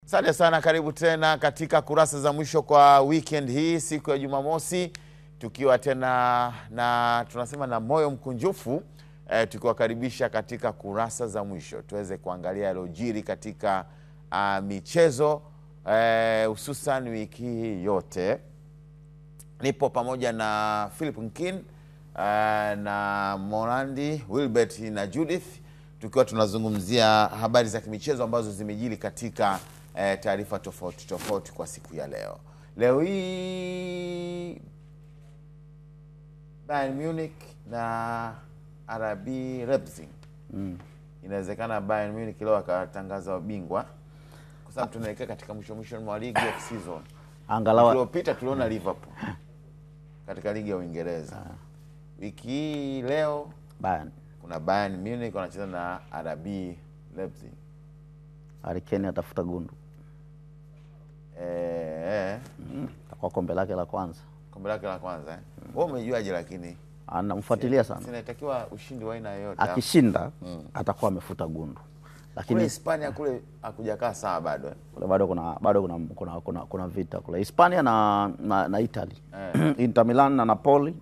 Asante sana, karibu tena katika kurasa za mwisho kwa weekend hii, siku ya Jumamosi, tukiwa tena na tunasema na moyo mkunjufu, tukiwakaribisha katika kurasa za mwisho tuweze kuangalia yaliyojiri katika michezo, hususan wiki hii yote. Nipo pamoja na Philip Nkin, na Morandi, Wilbert na Judith, tukiwa tunazungumzia habari za kimichezo ambazo zimejiri katika taarifa tofauti kwa siku ya leo. Leo hii Bayern Munich na RB Leipzig. Inawezekana Bayern Munich leo akatangaza ubingwa, kwa sababu tunaelekea katika mwisho mwa ligi ya season. Angalau tuliopita tuliona Liverpool katika ligi ya Uingereza. Wiki hii leo kuna Bayern Munich wanacheza na RB Leipzig. Harry Kane atafuta gundu. Kwa kombe lake la kwanza. Kombe lake la kwanza. Wewe umejuaje? Lakini anamfuatilia sana. Sinatakiwa ushindi wa aina yoyote. Akishinda atakuwa amefuta gundu. Lakini Hispania kule hakujakaa sawa bado. Kule kuna vita kule Hispania na Italy. Inter Milan na Napoli.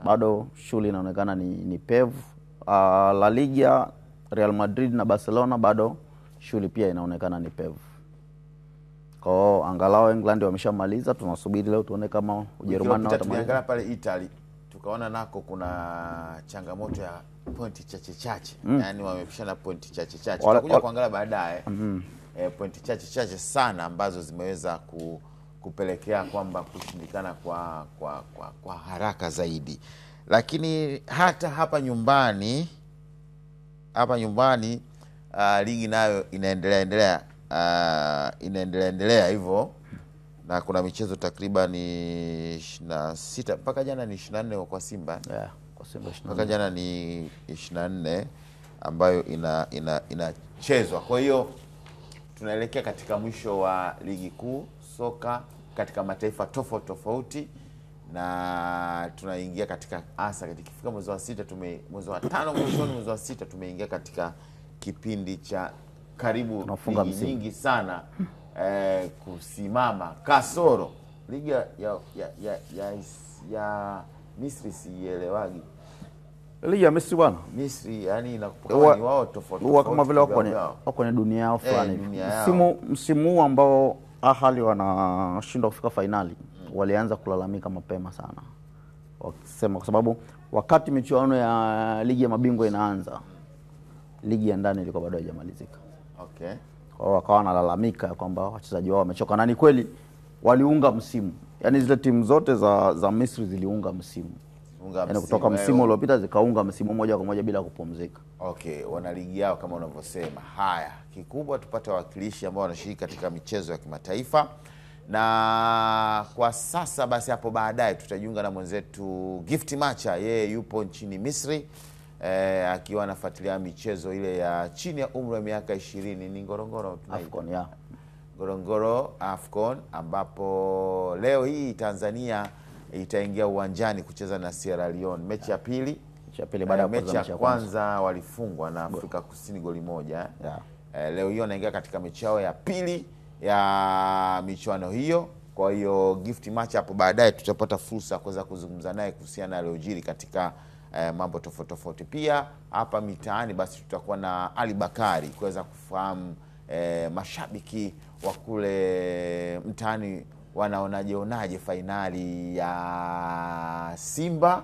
Bado shughuli inaonekana ni pevu. La Liga, Real Madrid na Barcelona bado shughuli pia inaonekana ni pevu. Kwa angalau England wameshamaliza, tunasubiri leo tuone kama Ujerumani na watamaliza. Pale Italy tukaona nako kuna changamoto ya pointi chache. Yaani wamepishana pointi chache. Tutakuja kuangalia baadaye. Pointi chache sana ambazo zimeweza kupelekea kwamba kushindikana kwa haraka zaidi. Lakini hata hapa nyumbani ligi nayo inaendelea hivyo, na kuna michezo takriban 26 mpaka jana ni 24 kwa Simba. Kwa Simba 24. Mpaka jana ni 24 ambayo inachezwa. Kwa hiyo tunaelekea katika mwisho wa ligi kuu soka katika mataifa tofauti, na tunaingia katika ikifika mwezi wa 6 mwezi wa 5 mwezi wa 6 tumeingia katika kipindi cha karibu ligi nyingi sana kusimama, kasoro ligi ya Misri. Sielewagi ligi ya Misri bwana. Misri yani inakuwa ni wao tofauti kama vile wako kwenye dunia yao fulani. Msimu ambao Ahali wanashindwa kufika finali, walianza kulalamika mapema sana, wakisema kwa sababu wakati michuano ya ligi ya mabingwa inaanza, ligi ya ndani ilikuwa bado haijamalizika. Kwa wakawa wanalalamika kwamba wachezaji wao wamechoka, na ni kweli waliunga msimu. Yaani zile timu zote za Misri ziliunga msimu. Yaani kutoka msimu uliopita zikaunga msimu moja kwa moja bila kupumzika. Wana ligi yao kama unavyosema. Haya, kikubwa tupate wawakilishi ambao wanashiriki katika michezo ya kimataifa. Na kwa sasa basi hapo baadaye tutajiunga na mwenzetu Gift Macha. Yeye yupo nchini Misri, akiwa anafuatilia michezo ile ya chini ya umri wa miaka 20, ni Ngorongoro Afcon Ngorongoro Afcon, ambapo leo hii Tanzania itaingia uwanjani kucheza na Sierra Leone. Mechi ya pili baada ya mechi ya kwanza walifungwa na Afrika Kusini goli moja. Leo hiyo wanaingia katika mechi yao ya pili ya michuano hiyo. Kwa hiyo Gift Match hapo baadaye tutapata fursa kuweza kuzungumza naye kuhusiana na yaliyojiri katika mambo tofauti. Pia hapa mitaani basi tutakuwa na Ali Bakari kuweza kufahamu mashabiki wa kule mtaani wanaonaje fainali ya Simba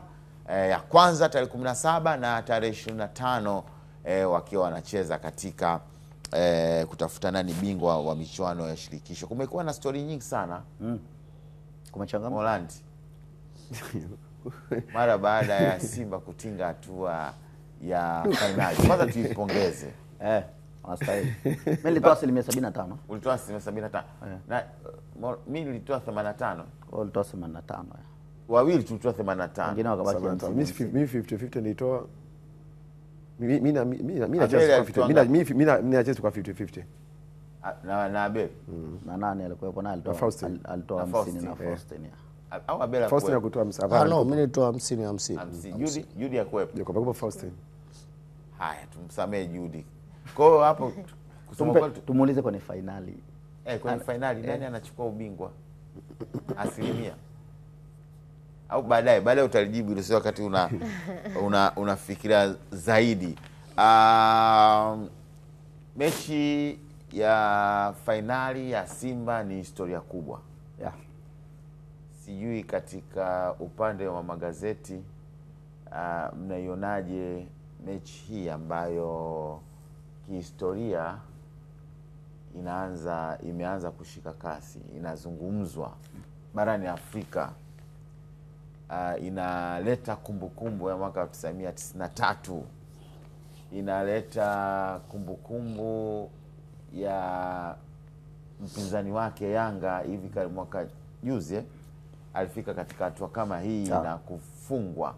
ya kwanza tarehe 17 na tarehe 25, wakiwa wanacheza katika kutafuta nani bingwa wa michuano ya shirikisho. Kumekuwa na story nyingi sana. Kumechangamka Holland mara baada ya Simba kutinga hatua ya finali. Kwanza tuipongeze. Wanastahili. Mimi nilitoa 75%. Ulitoa 75%. Na mimi nilitoa 85%. Wewe ulitoa 85%. Wawili tulitoa 85%. Wengine wakabaki 50. Mimi 50-50 nilitoa. Mimi nacheza kwa 50. Mimi nacheza kwa 50-50. Na Abel. Na nani alikuwepo naye alitoa 50 na Faustin. Au Abel Faustin kutoa 50. No, mimi nilitoa 50. Judy yakuwepo. Yuko kwa Faustin. Haya, tumsamee Judy. Kwa hiyo hapo tumuulize kwenye finali Kwenye finali nani anachukua ubingwa? Asilimia. Au baadaye utalijibu ile, sio wakati unafikiria zaidi. Mechi ya finali ya Simba ni historia kubwa. Yeah. Sijui katika upande wa magazeti mnaionaje mechi hii ambayo kihistoria imeanza kushika kasi, inazungumzwa barani Afrika, inaleta kumbukumbu ya mwaka 1993, inaleta kumbukumbu ya mpinzani wake Yanga hivi mwaka juzi alifika katika hatua kama hii na kufungwa.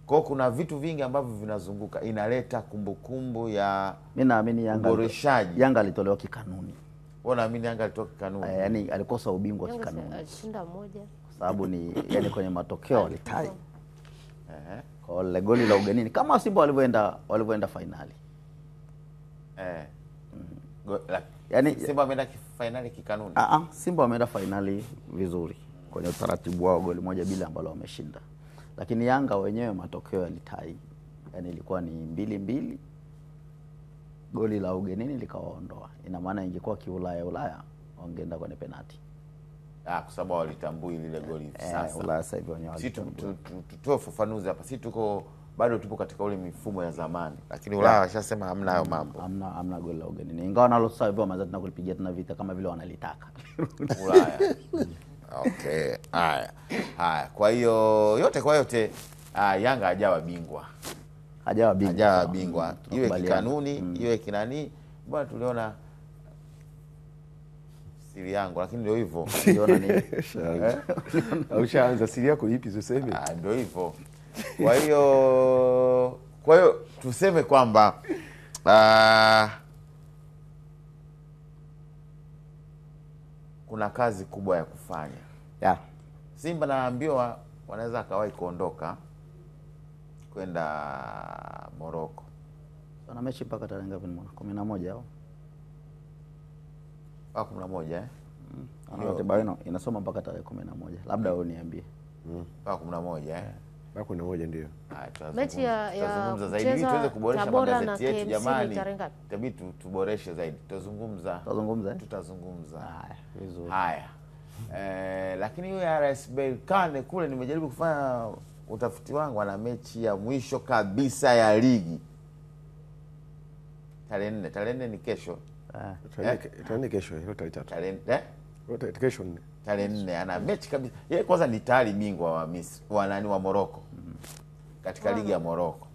Kwa kuna vitu vingi ambavyo vinazunguka, inaleta kumbukumbu ya, mimi naamini Yanga alitolewa kikanuni. Wewe unaamini Yanga alitoka kikanuni? Yaani alikosa ubingwa kikanuni. Alishinda moja. Kwa sababu ni yani kwenye matokeo alitai. Kwa ile goli la ugenini kama Simba walivyoenda finali. Yaani Simba ameenda finali kikanuni. Simba wameenda finali vizuri kwenye utaratibu wao, goli moja bila ambalo wameshinda. Lakini Yanga wenyewe matokeo yalitai. Yaani ilikuwa ni 2-2. Goli la ugenini likawaondoa. Ina maana ingekuwa kiulaya wangeenda kwenye penalti. Kwa sababu walitambui lile goli sasa. Ulaya sasa hivi wenyewe. Sisi tutoe ufafanuzi hapa. Sisi bado tupo katika ule mifumo ya zamani. Lakini Ulaya washasema hamna hayo mambo. Hamna goli la ugenini. Ingawa nalo sasa hivi wameanza tena kulipigia tena vita kama vile wanalitaka. Ulaya. Okay. Haya. Kwa hiyo yote Yanga hajawa bingwa. Hajawa bingwa. Iwe kikanuni, iwe kinani. Bwana tuliona siri yangu, lakini ndio hivyo. Uliona nini? Ushaanza siri yako ipi useme? Ndio hivyo. Kwa hiyo tuseme kwamba kuna kazi kubwa ya kufanya. Yeah. Simba naambiwa wanaweza akawahi kuondoka kwenda Morocco. Wana mechi mpaka tarehe ngapi? 11 au? 11 Ratiba inasoma mpaka tarehe 11. Labda wewe niambie. Mpaka 11 Mpaka 11 ndio. Mechi ya tutazungumza zaidi ili tuweze kuboresha magazeti yetu jamani. Itabidi tuboreshe zaidi. Tutazungumza. Haya, vizuri. Haya. Lakini hiyo RS Berkane kule nimejaribu kufanya utafiti wangu, ana mechi ya mwisho kabisa ya ligi. Tarehe 4 ni kesho. Tarehe kesho, hiyo tarehe 3. Kesho ni tarehe 4 ana mechi kabisa. Yeye kwanza ni tayari bingwa wa Misri, wa Morocco. Katika ligi ya Morocco.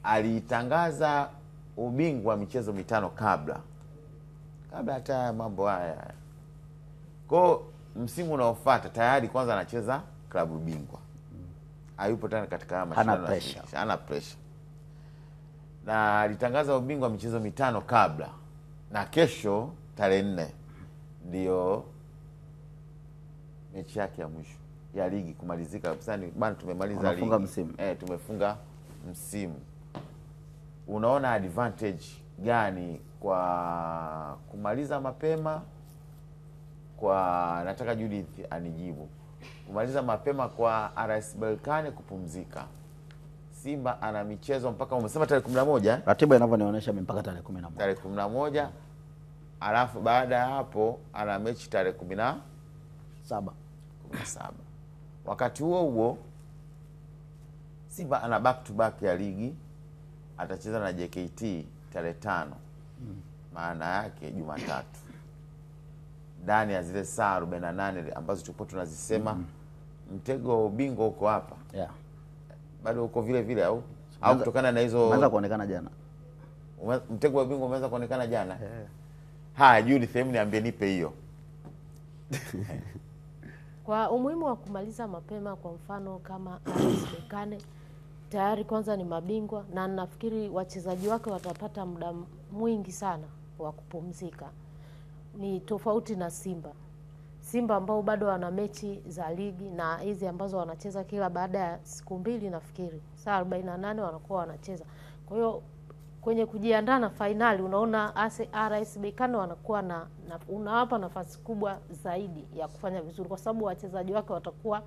Alitangaza ubingwa michezo mitano kabla hata mambo haya. Kwa msimu unaofuata tayari kwanza anacheza klabu bingwa. Hayupo tena katika mashindano. Hana pressure. Na alitangaza ubingwa michezo mitano kabla. Na kesho tarehe 4 ndio mechi yake ya mwisho ya ligi kumalizika kabisa. Ni bana, tumemaliza ligi. Tumefunga msimu. Unaona advantage gani kwa kumaliza mapema? Nataka Judith anijibu. Kumaliza mapema kwa RS Berkane, kupumzika. Simba ana michezo mpaka umesema tarehe 11. Ratiba inavyonionyesha mpaka tarehe 11. Tarehe 11. Alafu baada ya hapo ana mechi tarehe 17. Wakati huo Simba ana back to back ya ligi. Atacheza na JKT tarehe 5. Maana yake Jumatatu. Ndani ya zile saa 48 ambazo tulikuwa tunazisema mtego wa ubingwa uko hapa. Yeah. Bado uko vile vile au kutokana na hizo umeanza kuonekana jana. Mtego wa ubingwa umeanza kuonekana jana. Haya, Judy Them niambie, nipe hiyo. Kwa umuhimu wa kumaliza mapema, kwa mfano kama RS Berkane tayari kwanza ni mabingwa, na nafikiri wachezaji wake watapata muda mwingi sana wa kupumzika. Ni tofauti na Simba ambao bado wana mechi za ligi na hizi ambazo wanacheza kila baada ya siku mbili, nafikiri saa 48 wanakuwa wanacheza. Kwa hiyo kwenye kujiandaa na finali unaona RS Berkane wanakuwa na unawapa nafasi kubwa zaidi ya kufanya vizuri kwa sababu wachezaji wake watakuwa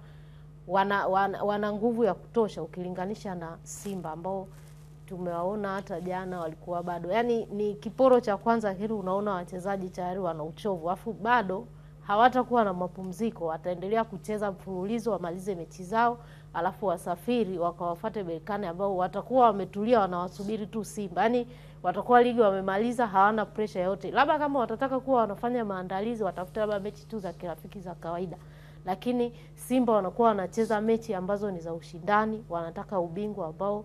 wana nguvu ya kutosha ukilinganisha na Simba ambao tumewaona hata jana walikuwa bado. Yaani ni kiporo cha kwanza hili unaona wachezaji tayari wana uchovu. Afu bado hawatakuwa na mapumziko, wataendelea kucheza mfululizo wamalize mechi zao, alafu wasafiri wakawafuate Berkane ambao watakuwa wametulia wanawasubiri tu Simba. Yaani watakuwa ligi wamemaliza hawana pressure yote. Labda kama watataka kuwa wanafanya maandalizi watafuta labda mechi tu za kirafiki za kawaida. Lakini Simba wanakuwa wanacheza mechi ambazo ni za ushindani, wanataka ubingwa ambao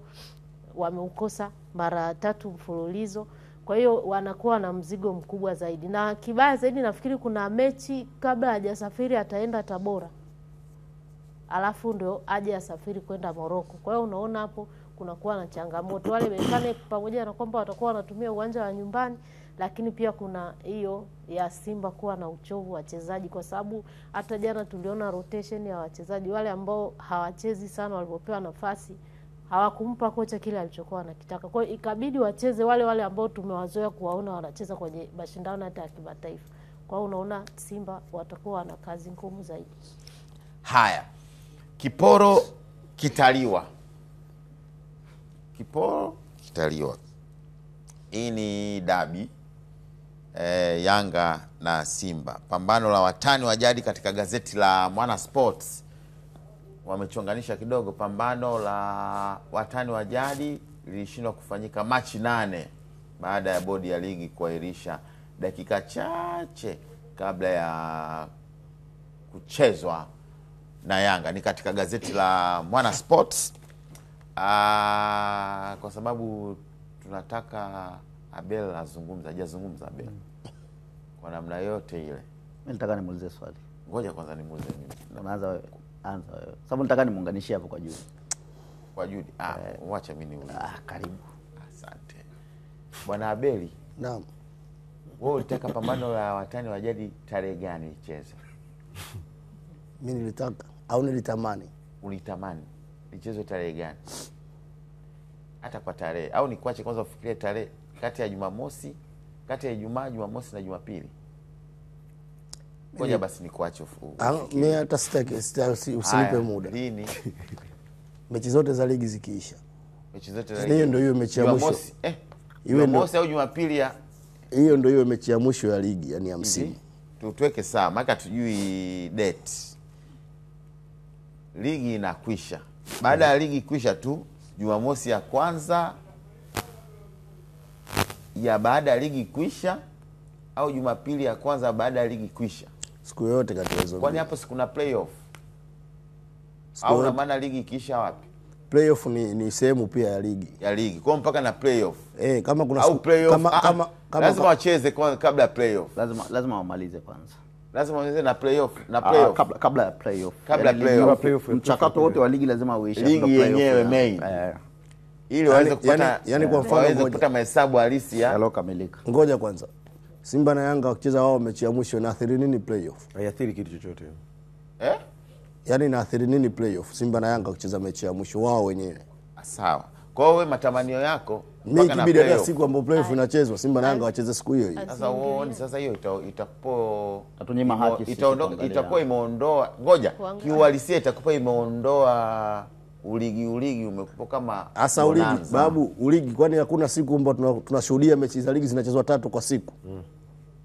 wameukosa mara 3 mfululizo. Kwa hiyo wanakuwa na mzigo mkubwa zaidi. Na kibaya zaidi nafikiri kuna mechi kabla hajasafiri ataenda Tabora. Alafu ndio aje asafiri kwenda Morocco. Kwa hiyo unaona hapo kunakuwa na changamoto. Wale Berkane pamoja na kwamba watakuwa wanatumia uwanja wa nyumbani, lakini pia kuna hiyo ya Simba kuwa na uchovu wachezaji kwa sababu hata jana tuliona rotation ya wachezaji wale ambao hawachezi sana walipopewa nafasi hawakumpa kocha kile alichokuwa anakitaka. Kwa hiyo ikabidi wacheze wale ambao tumewazoea kuwaona wanacheza kwenye mashindano hata ya kimataifa. Kwa hiyo unaona Simba watakuwa na kazi ngumu zaidi. Haya. Kiporo kitaliwa. Kiporo kitaliwa. Hii ni dabi Yanga na Simba. Pambano la watani wa jadi katika gazeti la Mwana Sports. Wamechonganisha kidogo. Pambano la watani wa jadi lilishindwa kufanyika Machi 8 baada ya bodi ya ligi kuahirisha dakika chache kabla ya kuchezwa na Yanga. Ni katika gazeti la Mwana Sports. Kwa sababu tunataka Abel azungumza, hajazungumza Abel kwa namna yote ile. Mimi nataka nimuulize swali. Ngoja kwanza nimuulize mimi. Unaanza wewe. Anza wewe. Sababu nataka nimuunganishie hapo kwa Judy. Kwa Judy. Wacha mimi niulize. Karibu. Asante. Bwana Abeli. Naam. Wewe ulitaka pambano la watani wa jadi tarehe gani icheze? Mimi nilitaka au nilitamani? Ulitamani ichezwe tarehe gani? Hata kwa tarehe au nikuache kwanza ufikirie tarehe kati ya Jumamosi, kati ya Ijumaa, Jumamosi na Jumapili. Ngoja basi nikuache mimi hata sitaki usinipe muda. Lini? Mechi zote za ligi zikiisha. Mechi zote za ligi. Hiyo ndio hiyo mechi ya mwisho. Jumamosi au Jumapili ya hiyo ndio hiyo mechi ya mwisho ya ligi, yani ya msimu. Tuweke sawa, maana tujui date. Ligi inakwisha. Baada ya ligi kwisha tu Jumamosi ya kwanza ya baada ya ligi kwisha au Jumapili ya kwanza baada ya ligi kwisha. Siku yote kati hizo. Kwani hapo si kuna playoff? Au na maana ligi ikisha wapi? Playoff ni sehemu pia ya ligi. Ya ligi. Kwa mpaka na playoff. Kama kuna au playoff, kama lazima wacheze kabla ya playoff. Lazima wamalize kwanza. Lazima wacheze na playoff, kabla ya playoff. Kabla ya playoff. Mchakato wote wa ligi lazima uishe. Ligi yenyewe main. Ili waweze kupata yani kwa mfano waweze kupata mahesabu halisi yalokamilika. Ngoja kwanza. Simba na Yanga wakicheza wao mechi ya mwisho inaathiri nini playoff? Haiathiri kitu chochote. Yaani inaathiri nini playoff? Simba na Yanga wakicheza mechi ya mwisho wao wenyewe. Sawa. Kwa hiyo wewe matamanio yako mpaka na playoff. Mimi siku ambayo playoff inachezwa Simba na Yanga wacheze siku hiyo hiyo. Sasa uone sasa hiyo itakupo atunyima haki itakuwa imeondoa ngoja kiuhalisia itakupa imeondoa uligi umekupo kama hasa uligi babu uligi kwani hakuna siku ambapo tunashuhudia mechi za ligi zinachezwa 3 kwa siku.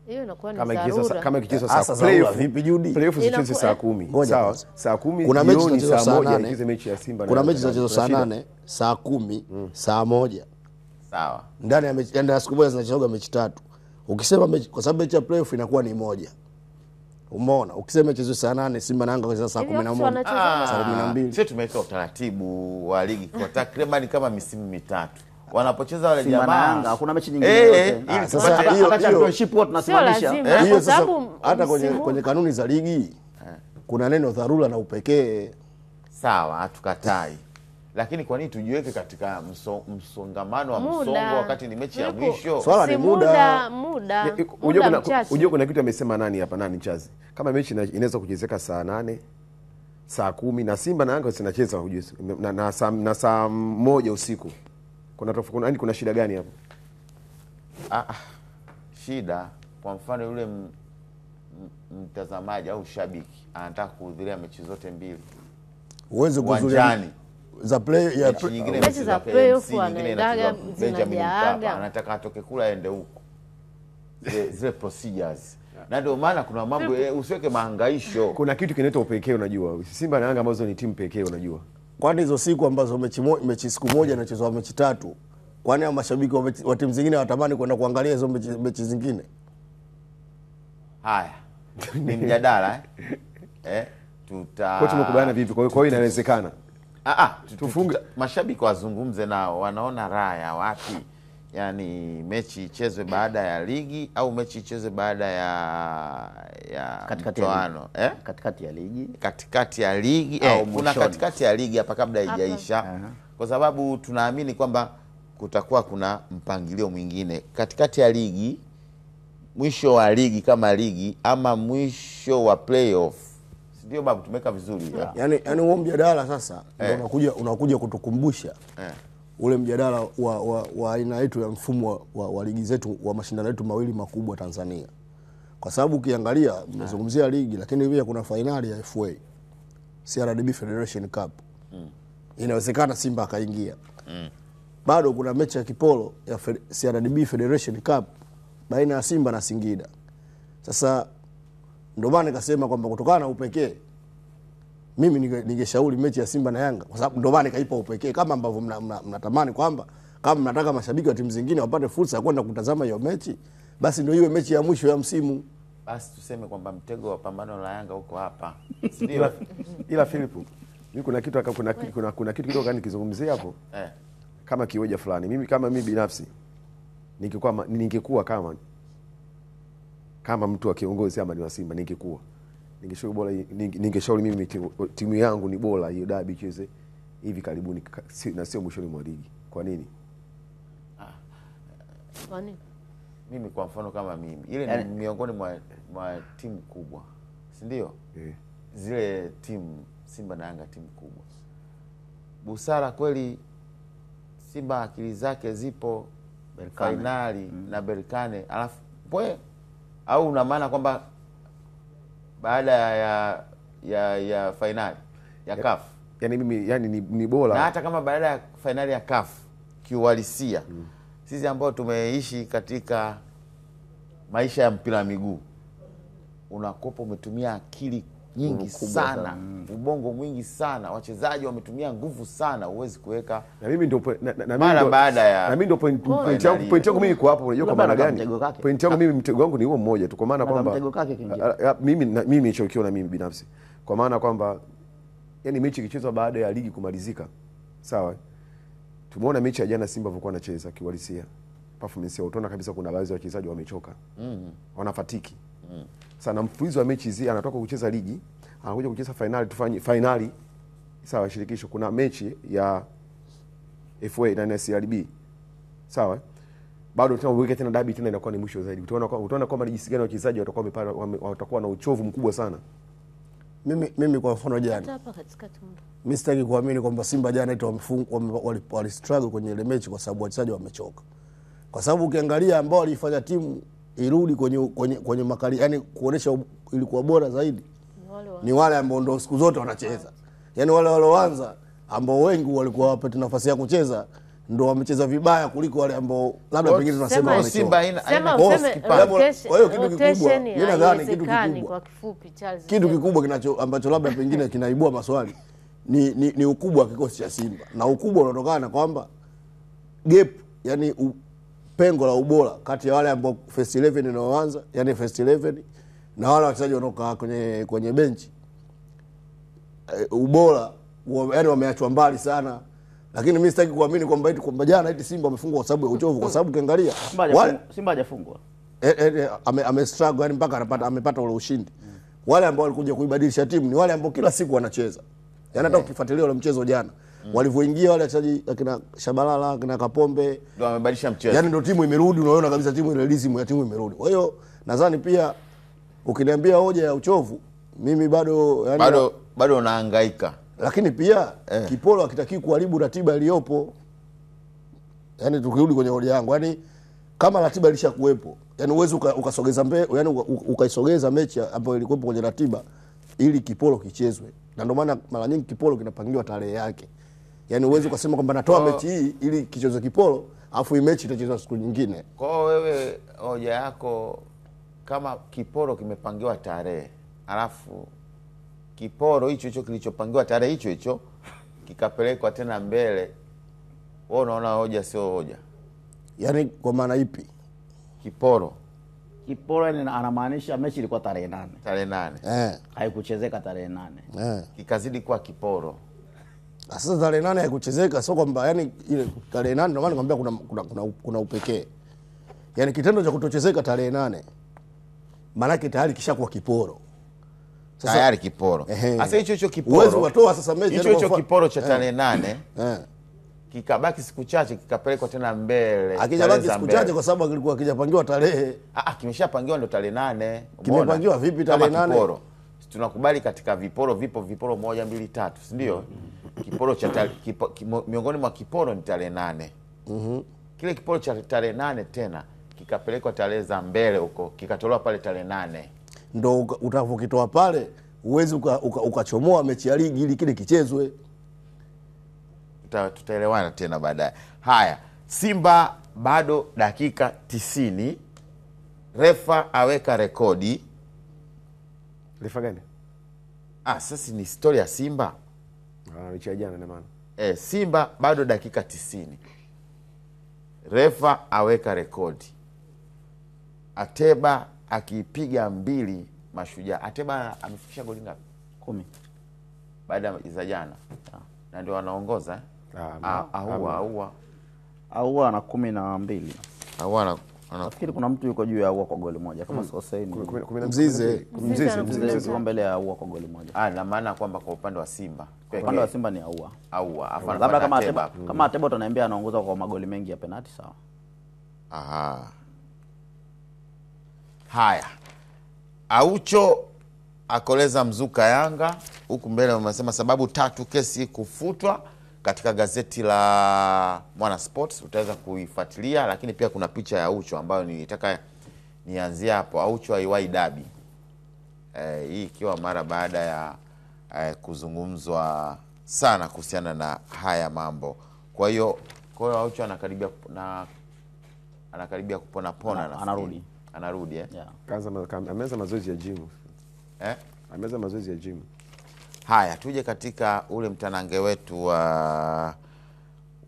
Hiyo inakuwa ni dharura. Kama ikichezwa saa playoff vipi Judy? Playoff zichezwe saa 10. Sawa. Saa 10 kuna mechi zinachezwa saa 1 ikicheze mechi ya Simba. Kuna mechi zinachezwa saa 8, saa 10, saa 1. Sawa. Ndani ya mechi ya siku moja zinachezwa mechi 3. Ukisema mechi kwa sababu mechi ya playoff inakuwa ni moja. Umeona? Ukisema mechi saa 8 Simba na Yanga kwa saa 11, saa 12. Sisi tumeweka utaratibu wa ligi kwa takriban kama misimu mitatu. Wanapocheza wale jamaa hakuna mechi nyingine yote. Sasa hiyo championship wote tunasimamisha. Hiyo sasa hata kwenye kanuni za ligi kuna neno dharura na upekee. Sawa, hatukatai. Lakini kwa nini tujiweke katika msongamano wa msongo wakati ni mechi ya mwisho? Swala ni muda. Unajua kuna kitu amesema nani hapa, nani Chazi? Kama mechi inaweza kuchezeka saa 8, saa 10 na Simba na Yanga zinacheza na saa 1 usiku. Kuna shida gani hapo? Shida kwa mfano yule mtazamaji au shabiki anataka kuhudhuria mechi zote mbili. Uweze kuhudhuria za play ya mechi za playoff anaendaga zinajaaga. Anataka atoke kula aende huko. Zile procedures. Na ndio maana kuna mambo usiweke mahangaisho. Kuna kitu kinaitwa upekee unajua. Simba na Yanga ambazo ni timu pekee unajua. Kwani hizo siku ambazo mechi siku moja inachezwa mechi 3, kwani hao mashabiki wa timu zingine watamani kwenda kuangalia hizo mechi zingine? Haya. Ni mjadala Kwa tumekubaliana vipi? Kwa hiyo inawezekana. Tufunge mashabiki wazungumze nao, wanaona raha ya wapi? Yaani mechi ichezwe baada ya ligi au mechi ichezwe baada ya mtoano katikati ya ligi, katikati ya ligi kuna katikati ya ligi hapa kabla haijaisha. Kwa sababu tunaamini kwamba kutakuwa kuna mpangilio mwingine katikati ya ligi, mwisho wa ligi kama ligi, ama mwisho wa playoff. Ndio babu, tumeka vizuri. Yaani huo mjadala sasa unakuja kutukumbusha ule mjadala wa aina yetu ya mfumo wa ligi zetu, wa mashindano yetu mawili makubwa Tanzania. Kwa sababu ukiangalia tunazungumzia ligi, lakini pia kuna finali ya FA, CRDB Federation Cup. Inawezekana Simba akaingia. Bado kuna mechi ya kipolo ya CRDB Federation Cup baina ya Simba na Singida. Sasa ndio maana nikasema kwamba kutokana na upekee, mimi ningeshauri mechi ya Simba na Yanga, kwa sababu ndio maana nikaipa upekee, kama ambavyo mnatamani kwamba kama mnataka mashabiki wa timu zingine wapate fursa ya kwenda kutazama hiyo mechi, basi ndio iwe mechi ya mwisho ya msimu. Basi tuseme kwamba mtego wa pambano la Yanga huko hapa. Ila Philip, mimi kuna kitu kidogo nikizungumzia hapo. Kama kiweja fulani. Mimi binafsi ningekuwa kama mtu wa kiongozi ama ni wa Simba, ningeshauri mimi timu yangu ni bora hiyo dabi icheze hivi karibuni na sio mwishoni mwa ligi. Kwa nini? Kwa nini? Mimi kwa mfano kama mimi, ile ni miongoni mwa timu kubwa, si ndio? Zile timu Simba na Yanga timu kubwa. Busara kweli, Simba akili zake zipo finali na Berkane, alafu au una maana kwamba baada ya finali ya CAF, yani ni bora. Na hata kama baada ya finali ya CAF kiuhalisia, sisi ambao tumeishi katika maisha ya mpira wa miguu, unakopa umetumia akili nyingi sana, ubongo mwingi sana, wachezaji wametumia nguvu sana, uwezi kuweka. Na mimi ndio na mimi ndio point yangu mimi iko hapo. Unajua kwa maana gani? Point yangu mimi, mtego wangu ni huo mmoja tu, kwa maana kwamba mtego kake kingia. Mimi nilichokiona mimi binafsi, kwa maana kwamba yani mechi ikichezwa baada ya ligi kumalizika, sawa? Tumeona mechi ya jana Simba walikuwa wanacheza kiuhalisia, performance yao utaona kabisa kuna baadhi ya wachezaji wamechoka, wanafatiki. Sana mfululizo wa mechi hizi, anatoka kucheza ligi, anakuja kucheza finali, sawa, shirikisho. Kuna mechi ya FA na CRB, sawa, bado tunaweka tena dabi tena, inakuwa ni mwisho zaidi. Utaona kwamba ni jinsi gani wachezaji watakuwa na uchovu mkubwa sana. Mimi kwa mfano jana hapa katikati, mimi sitaki kuamini kwamba Simba jana ito wali struggle kwenye ile mechi kwa sababu wachezaji wamechoka. Kwa sababu ukiangalia ambao walifanya timu irudi kwenye makali, yani kuonesha ilikuwa bora zaidi, ni wale ambao ndio siku zote wanacheza. Yani wale walioanza ambao wengi walikuwa wapata nafasi ya kucheza ndio wamecheza vibaya kuliko wale ambao labda pengine tunasema wale Simba haina kwa hiyo kitu kikubwa, mimi nadhani kitu kikubwa, kwa kifupi Charles, kitu kikubwa ambacho labda pengine kinaibua maswali ni ukubwa wa kikosi cha Simba, na ukubwa unatokana na kwamba gap, yani pengo la ubora kati ya wale ambao first 11 inaoanza, yani first 11 na wale wachezaji wanaokaa kwenye benchi, ubora yani wameachwa mbali sana. Lakini mimi sitaki kuamini kwamba jana eti Simba wamefungwa kwa sababu ya uchovu, kwa sababu ukiangalia Simba hajafungwa, struggle yani mpaka amepata ule ushindi. Wale ambao walikuja kuibadilisha timu ni wale ambao kila siku wanacheza, yani hata ukifuatilia ule mchezo jana, walivyoingia wale wachezaji akina Shabalala, akina Kapombe, ndio wamebadilisha mchezo. Yani ndio timu imerudi, unaona kabisa timu ile rhythm ya timu imerudi. Kwa hiyo nadhani pia ukiniambia hoja ya uchovu, mimi bado unahangaika. Lakini pia Kipolo hakitaki kuharibu ratiba iliyopo. Yani tukirudi kwenye hoja yangu, yani kama ratiba ilishakuwepo, yani uwezi ukasogeza yani ukaisogeza mechi ambayo ilikuwepo kwenye ratiba ili kiporo kichezwe. Na ndio maana mara nyingi kiporo kinapangiwa tarehe yake. Yani uwezi ukasema kwamba natoa mechi hii ili kichezwe kiporo afu hii mechi itachezwa siku nyingine. Kwa wewe hoja yako kama kiporo kimepangiwa tarehe, alafu kiporo hicho kilichopangiwa tarehe hicho kikapelekwa tena mbele, wewe unaona hoja sio hoja? Yani kwa maana ipi? Kiporo anamaanisha mechi ilikuwa tarehe 8. Tarehe 8. Haikuchezeka tarehe 8. Kikazidi kuwa kiporo. Sasa tarehe 8 haikuchezeka, sio kwamba yani ile tarehe 8 ndio maana nakwambia kuna upekee. Yani kitendo cha kutochezeka tarehe 8 maana yake tayari kishakuwa kiporo. Sasa tayari kiporo. Sasa hicho kiporo. Uwezo watoa sasa mechi hicho kiporo cha tarehe 8. Kikabaki siku chache kikapelekwa tena mbele. Akijabaki siku chache kwa sababu kilikuwa kijapangiwa tarehe. Kimeshapangiwa ndo tarehe 8. Kimepangiwa vipi tarehe 8? Tunakubali katika viporo vipo viporo 1 2 3, si ndio? Kiporo cha miongoni mwa kiporo ni tarehe 8. Kile kiporo cha tarehe 8 tena kikapelekwa tarehe za mbele huko, kikatolewa pale tarehe 8. Ndio utavokitoa pale, uwezi ukachomoa mechi ya ligi ili kile kichezwe. Tutaelewana tena baadaye. Haya, Simba bado dakika 90. Refa aweka rekodi. Refa gani? Sasa ni historia ya Simba. Mechi ya jana na maana. Simba bado dakika 90. Refa aweka rekodi. Ateba akipiga 2 Mashujaa. Ateba amefikisha goli ngapi? 10. Baada ya jana. Na ndio anaongoza. Aua ana 12. Aua nafikiri kuna mtu yuko juu ya Aua kwa goli moja kama sikosei. Mzize yuko mbele ya Aua kwa goli moja. Na maana kwamba kwa upande wa Simba. Kwa upande wa Simba ni Aua. Labda kama Ateba utaniambia anaongoza kwa magoli mengi ya penalti, sawa. Haya. Aucho akoleza mzuka Yanga. Huku mbele wamesema sababu 3 kesi kufutwa katika gazeti la Mwana Sports, utaweza kuifuatilia, lakini pia kuna picha ya Aucho ambayo nilitaka nianzie hapo. Aucho aiwai dabi. Hii ikiwa mara baada ya kuzungumzwa sana kuhusiana na haya mambo. Kwa hiyo Aucho anakaribia kupona pona, anarudi Ameza mazoezi ya gym. Ameza mazoezi ya gym. Haya, tuje katika ule mtanange wetu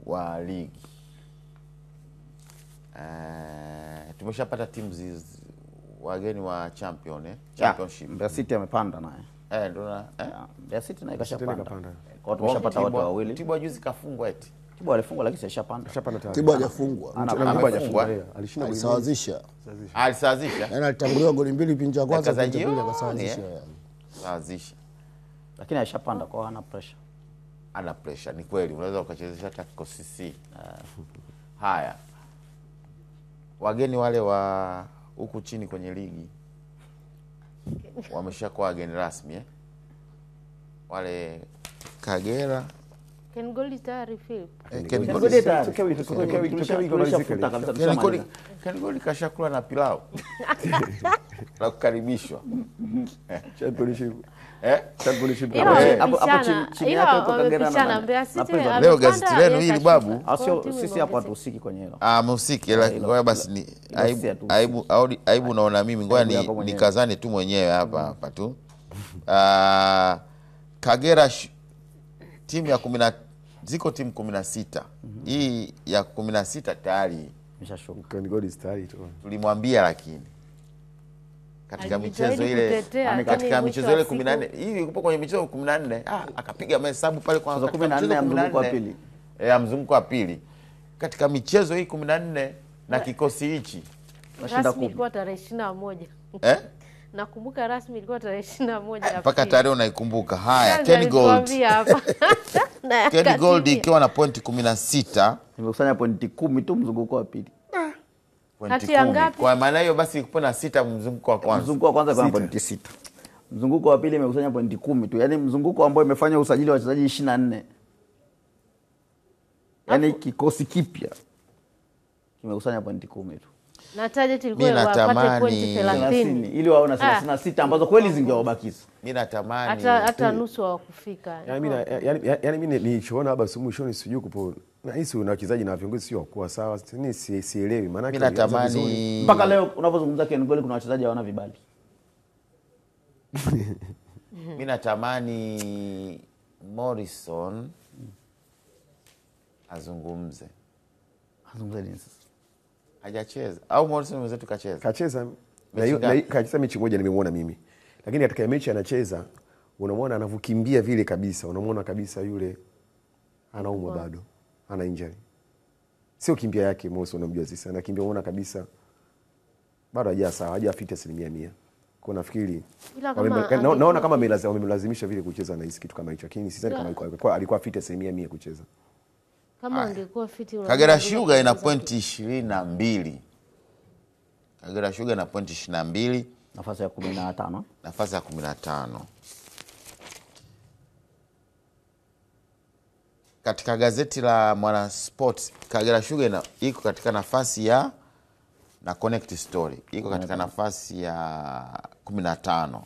wa ligi. Tumeshapata timu wageni wa championship. Mbeya City amepanda naye. Ndio Mbeya City naye kashapanda. Kwa tumeshapata watu wawili. Tibwa juzi kafungwa eti. Tibwa alifungwa lakini ashapanda. Tibwa hajafungwa. Alishinda alisawazisha. Alisawazisha. Yaani alitanguliwa goli 2 pinja kwanza, pinja pili akasawazisha. Sawazisha. Lakini ashapanda kwa ana pressure. Ana pressure, ni kweli. Unaweza ukachezesha hata kikosi C. Haya. Wageni wale wa huku chini kwenye ligi wameshakuwa wageni rasmi wale Kagera. Ken Gold tayari Philip. Ken Gold kashakula na pilau. La kukaribishwa. Championship. Championship. Hapo chini yake uko Kagera na Mbeya City. Leo gazeti lenu hili babu. Sisi hapo hatusiki kwenye hilo. Msiki, ngoja basi ni aibu naona mimi, ngoja nikazane tu mwenyewe hapa tu. Kagera timu ya 10 ziko timu 16. Hii ya 16 tayari imeshashuka. God is tight. Tulimwambia lakini katika michezo ile 14 hii yupo kwenye michezo 14 akapiga mahesabu pale kwa 14 ya mzunguko wa pili. Mzunguko wa pili. Katika michezo hii 14 na kikosi hichi rasmi ilikuwa tarehe 21. Nakumbuka rasmi ilikuwa tarehe 21 mpaka tarehe unaikumbuka. Haya, Ken Gold ikiwa na pointi 16, imekusanya pointi 10 tu mzunguko wa pili. Kati ya ngapi? Kwa maana hiyo basi ipo na 6 mzunguko wa kwanza. Mzunguko wa kwanza kwa pointi 6. Mzunguko wa pili imekusanya pointi 10 tu. Yaani mzunguko ambao imefanya usajili wa wachezaji 24. Yaani kikosi kipya kimekusanya pointi 10 tu. Na target ilikuwa wapate pointi 30 ili waone 36 ambazo kweli zingewabakiza. Mimi natamani hata nusu hawakufika. Yani mimi nilichoona hapa mwishoni sijui kupo na hisi una wachezaji na viongozi sio kwa sawa. Mimi sielewi maana mimi natamani mpaka leo unapozungumza Ken Gold kuna wachezaji hawana vibali. Mimi natamani Morrison azungumze. Azungumze nini sasa? Hajacheza au Morrison mwenzetu kacheza? Kacheza kacheza mechi moja nimemuona mimi. Lakini katika mechi anacheza unamwona anavukimbia vile kabisa. Unamwona kabisa yule anaumwa bado. Ana injury. Sio kimbia yake Morrison unamjua sisi. Anakimbia unaona kabisa bado haja sawa, haja fit 100%. Kwa nafikiri naona kama wamelazimisha vile kucheza na hisi kitu kama hicho. Lakini sidhani kama alikuwa fit 100% kucheza. Kama angekuwa fit Kagera Sugar ina pointi 22. Kagera Sugar ina pointi 22, nafasi ya 15. Nafasi ya 15. Katika gazeti la Mwana Sports, Kagera Sugar iko katika nafasi ya na Connect Story iko katika nafasi ya 15.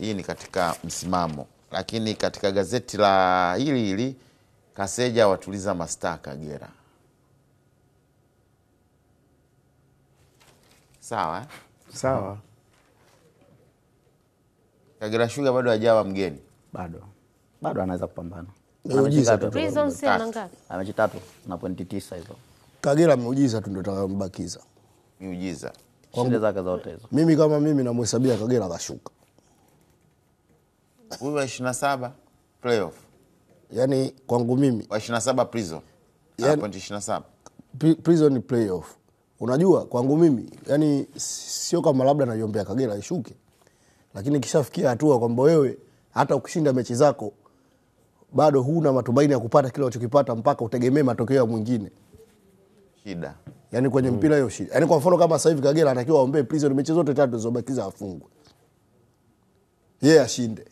Hii ni katika msimamo. Lakini katika gazeti la hili Kaseja watuliza mastaa Kagera. Sawa? Sawa. Kagera Sugar bado hajawa mgeni. Bado anaweza kupambana. Prison sina ngapi? Mechi 3 na pointi 9 hizo. Kagera muujiza tu ndio atakayombakiza. Miujiza. Shida zake zote hizo. Mimi kama mimi namhesabia Kagera kashuka. Huyu wa 27 playoff. Yaani kwangu mimi wa 27 Prison. Yani, pointi 27. Prison ni playoff. Unajua kwangu mimi yani sio kama labda naiombea Kagera ishuke. Lakini kishafikia hatua kwamba wewe hata ukishinda mechi zako bado huna matumaini ya kupata kile unachokipata mpaka utegemee matokeo ya mwingine. Shida. Yaani kwenye mpira hiyo shida. Yaani kwa mfano kama sasa hivi Kagera anatakiwa aombe Prison mechi zote 3 zilizobakiza afungwe. Yeye ashinde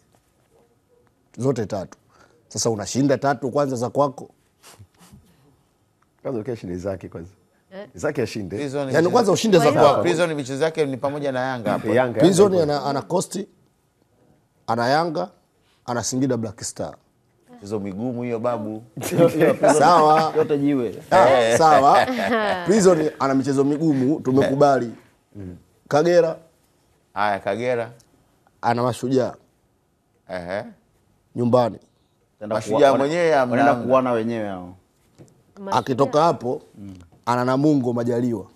zote 3. Sasa unashinda 3 kwanza za kwako. Kwanza ukishinda zake kwanza. Zake ashinde. Yaani kwanza ushinde za kwako. Prison michezo yake ni pamoja na Yanga hapo. Prison ana Coast, ana Yanga, ana Singida Black Star. Hizo migumu hiyo babu. Sawa. Yote jiwe. Sawa. Prison ana michezo migumu tumekubali. Kagera. Haya Kagera ana Mashujaa. Nyumbani. Mashujaa mwenyewe anaenda kuona wenyewe hao. Akitoka hapo ana Namungo Majaliwa.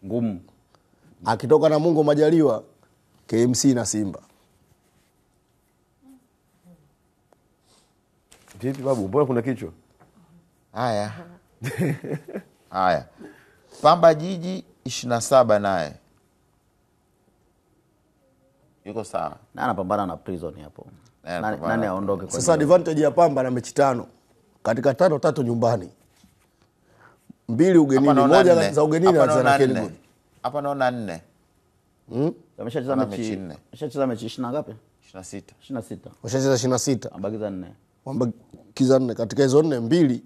Ngumu. Akitoka Namungo Majaliwa KMC na Simba. Vipi babu, mbona kuna kichwa? Haya. Haya. Pamba Jiji 27 naye. Yuko sawa. Na anapambana na Prison hapo. Nani aondoke kwa sasa advantage ya Pamba na mechi 5. Katika 5 3 nyumbani. 2 ugenini, moja za ugenini na Ken Gold. Hapa naona 4. Ameshacheza mechi 4. Ameshacheza mechi 20 ngapi? 26. 26. Washacheza 26. Abakiza 4. Wambakiza 4 katika hizo 4,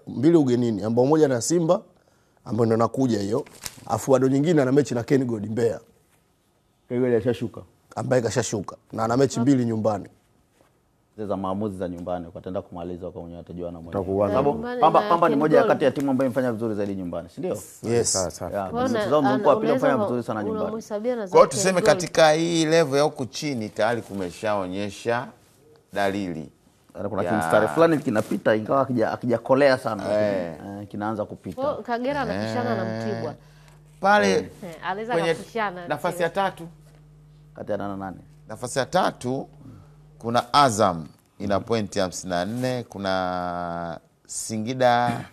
2 ugenini ambao moja na Simba ambao ndio nakuja hiyo. Afu bado nyingine ana mechi na Ken Gold Mbeya. Ken Gold ashashuka. Ambaye kashashuka na ana mechi 2 nyumbani. Za maamuzi za nyumbani ukatenda kumaliza kwa mwenyewe atajua na mwenyewe. Sababu Pamba ni moja kati ya timu ambayo imefanya vizuri zaidi nyumbani, si ndio? Yes. Sawa. Mchezo mkubwa pia kufanya vizuri sana nyumbani. Kwa tuseme katika hii level ya huku chini tayari kumeshaonyesha dalili. Kuna kimstari fulani kinapita ingawa akijakolea sana. Kinaanza kupita. Kagera anapishana na Mtibwa. Pale anaweza kupishana. Nafasi ya 3 kati ya 8. Nafasi ya 3 kuna Azam ina pointi 54, kuna Singida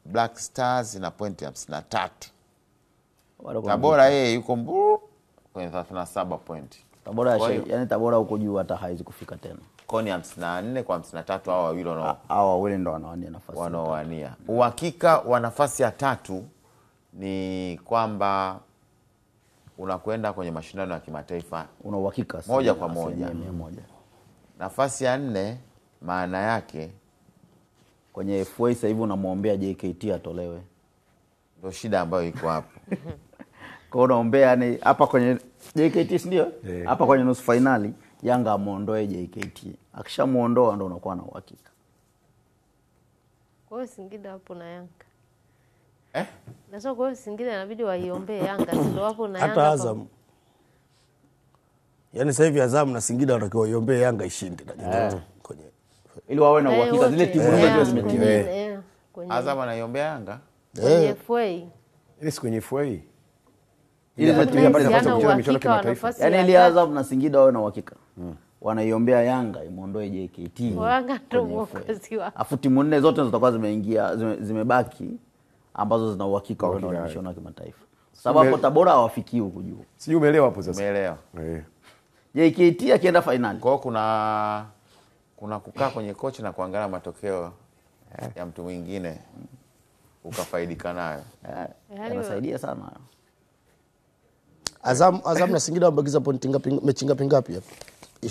Black Stars ina pointi 53. Tabora yeye yuko kwenye 37 pointi. Tabora yani Tabora huko juu hata haizi kufika tena. Koni 54 kwa 53 hao wawili wawili ndo wanawania nafasi. Wanawania. Uhakika wa nafasi ya 3 ni kwamba unakwenda kwenye mashindano ya kimataifa. Una uhakika moja kwa moja. Nafasi ya 4 maana yake kwenye FA sasa hivi unamwombea JKT atolewe. Ndio shida ambayo iko hapo. Kwa unaombea ni hapa kwenye JKT ndio? Hapa kwenye nusu finali Yanga amuondoe JKT. Akishamuondoa ndo unakuwa na uhakika. Kwa hiyo Singida hapo na Yanga. Nasema kwa hiyo Singida inabidi waiombee Yanga, ndio hapo na Yanga. Hata Azam. Yaani sasa hivi Azam na Singida wanatakiwa waiombee Yanga ishinde kwenye ili wawe na uhakika zile timu zote zimetimia. Azam anaiombea Yanga kwenye FA. Ile si kwenye FA. Ili yaani ili Azam na Singida wawe na uhakika. Wanaiombea Yanga imuondoe JKT. Yanga ndio mwokozi wao. Afu timu nne zote zitakuwa zimeingia zimebaki ambazo zina uhakika wa kwenda mashindano ya kimataifa. Sababu hapo Tabora hawafikii huko juu. Sijui umeelewa hapo sasa. Umeelewa. JKT akienda finali. Kwa hiyo kuna kukaa kwenye kochi na kuangalia matokeo ya mtu mwingine ukafaidika nayo. Yanasaidia sana. Azam na Singida wamebakiza pointi ngapi, mechi ngapi hapa?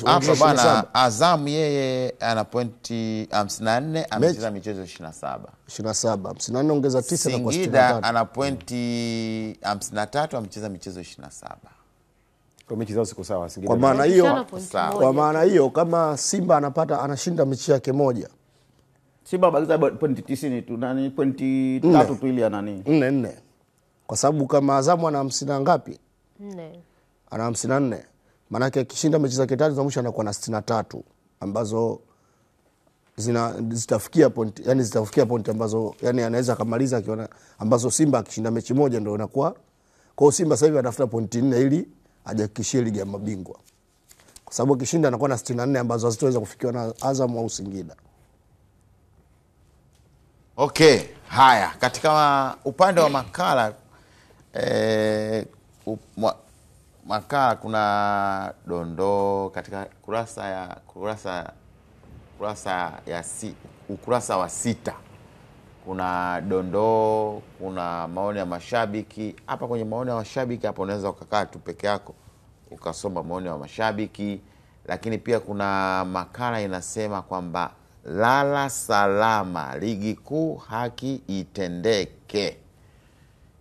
Hapo bana, Azam yeye ana pointi 54, amecheza michezo 27. 54 ongeza 9 na kwa 65. Singida ana pointi 53, amecheza michezo 27. Kwa mechi zao siko sawa Singida. Kwa maana hiyo kama Simba anashinda mechi yake moja. Simba bakiza pointi 90 tu, nani pointi 3 tu ile ya nani? 4. Kwa sababu kama Azam ana 50 ngapi? 4. Ana 54. Maana yake akishinda mechi zake 3 za mwisho anakuwa na 63 ambazo zitafikia point, yani zitafikia point ambazo yani anaweza kumaliza akiona, ambazo Simba akishinda mechi moja ndio inakuwa. Kwa hiyo Simba sasa hivi anatafuta pointi 4 ili ajihakikishie ligi ya mabingwa. Kwa sababu akishinda anakuwa na 64 ambazo hazitaweza kufikiwa na Azam au Singida. Okay, haya. Katika upande wa makala makala kuna dondoo katika ukurasa wa 6. Kuna dondoo, kuna maoni ya mashabiki. Hapa kwenye maoni ya mashabiki hapo unaweza ukakaa tu peke yako ukasoma maoni ya mashabiki, lakini pia kuna makala inasema kwamba lala salama, ligi kuu haki itendeke.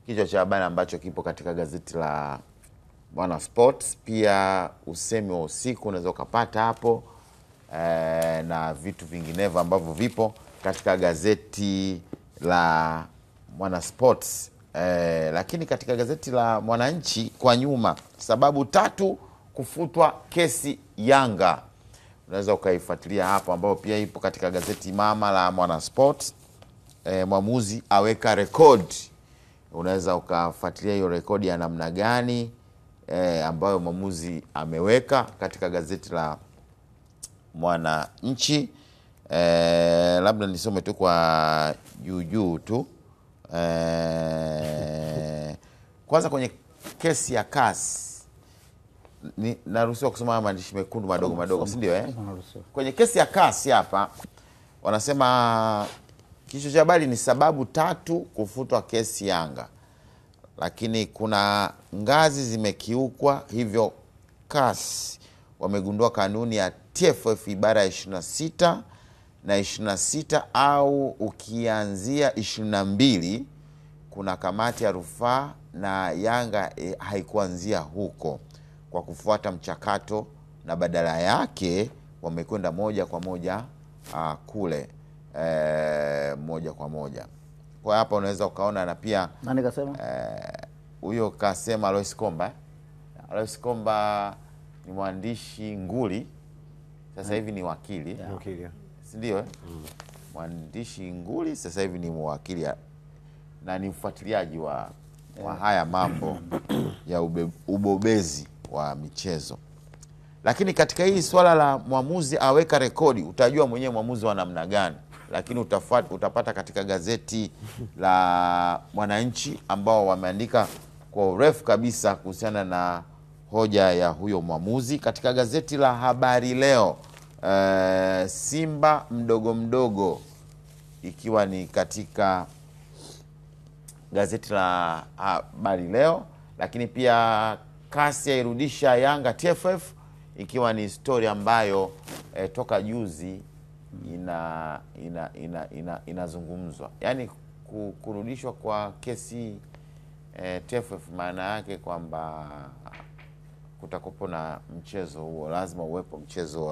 Kichwa cha habari ambacho kipo katika gazeti la Mwana Sports. Pia usemi wa usiku unaweza ukapata hapo na vitu vinginevyo ambavyo vipo katika gazeti la Mwana Sports. Lakini katika gazeti la Mwananchi kwa nyuma, sababu 3 kufutwa kesi Yanga, unaweza ukaifuatilia hapo, ambao pia ipo katika gazeti mama la Mwana Sports. Mwamuzi aweka rekodi, unaweza ukafuatilia hiyo rekodi ya namna gani ambayo mwamuzi ameweka katika gazeti la Mwananchi. Labda nisome tu kwa juu tu. Kwanza kwenye kesi ya CAS, naruhusiwa kusoma maandishi mekundu madogo si ndio Kwenye kesi ya CAS hapa wanasema kichwa cha habari ni sababu 3 kufutwa kesi Yanga. Lakini kuna ngazi zimekiukwa, hivyo CAS wamegundua kanuni ya TFF ibara ya 26 na 26 au ukianzia 22. Kuna kamati ya rufaa na Yanga haikuanzia huko kwa kufuata mchakato, na badala yake wamekwenda moja kwa moja kule moja kwa moja. Kwa hapa unaweza ukaona, na pia nani kasema? Huyo kasema Alois Komba. Alois Komba ni mwandishi nguli, sasa hivi ni wakili. Si ndio Mwandishi nguli sasa hivi ni mwakili na ni mfuatiliaji wa haya mambo ya ubobezi wa michezo. Lakini katika hii swala la mwamuzi aweka rekodi, utajua mwenyewe mwamuzi wa namna gani, lakini utapata katika gazeti la Mwananchi ambao wameandika kwa urefu kabisa kuhusiana na hoja ya huyo mwamuzi. Katika gazeti la Habari Leo, Simba mdogo, ikiwa ni katika gazeti la Habari Leo. Lakini pia CAS yairudisha Yanga TFF, ikiwa ni story ambayo toka juzi inazungumzwa. Yani kurudishwa kwa kesi TFF maana yake kwamba kutakupo na mchezo huo, lazima uwepo mchezo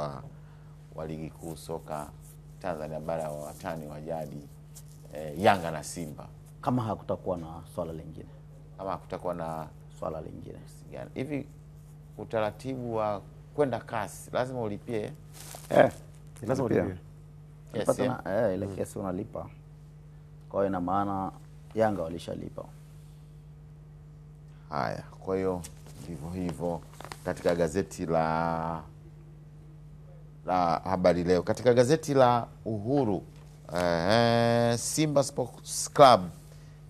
wa ligi kuu soka Tanzania bara wa watani wa jadi, Yanga na Simba, kama hakutakuwa na swala lingine. Kama hakutakuwa na swala lingine. Hivi utaratibu wa kwenda kasi lazima ulipie? Lazima ulipie. Yes, ile kesi unalipa. Kwa hiyo ina maana Yanga walishalipa. Haya, kwa hiyo ndivyo hivyo katika gazeti la Habari Leo. Katika gazeti la Uhuru, Simba Sports Club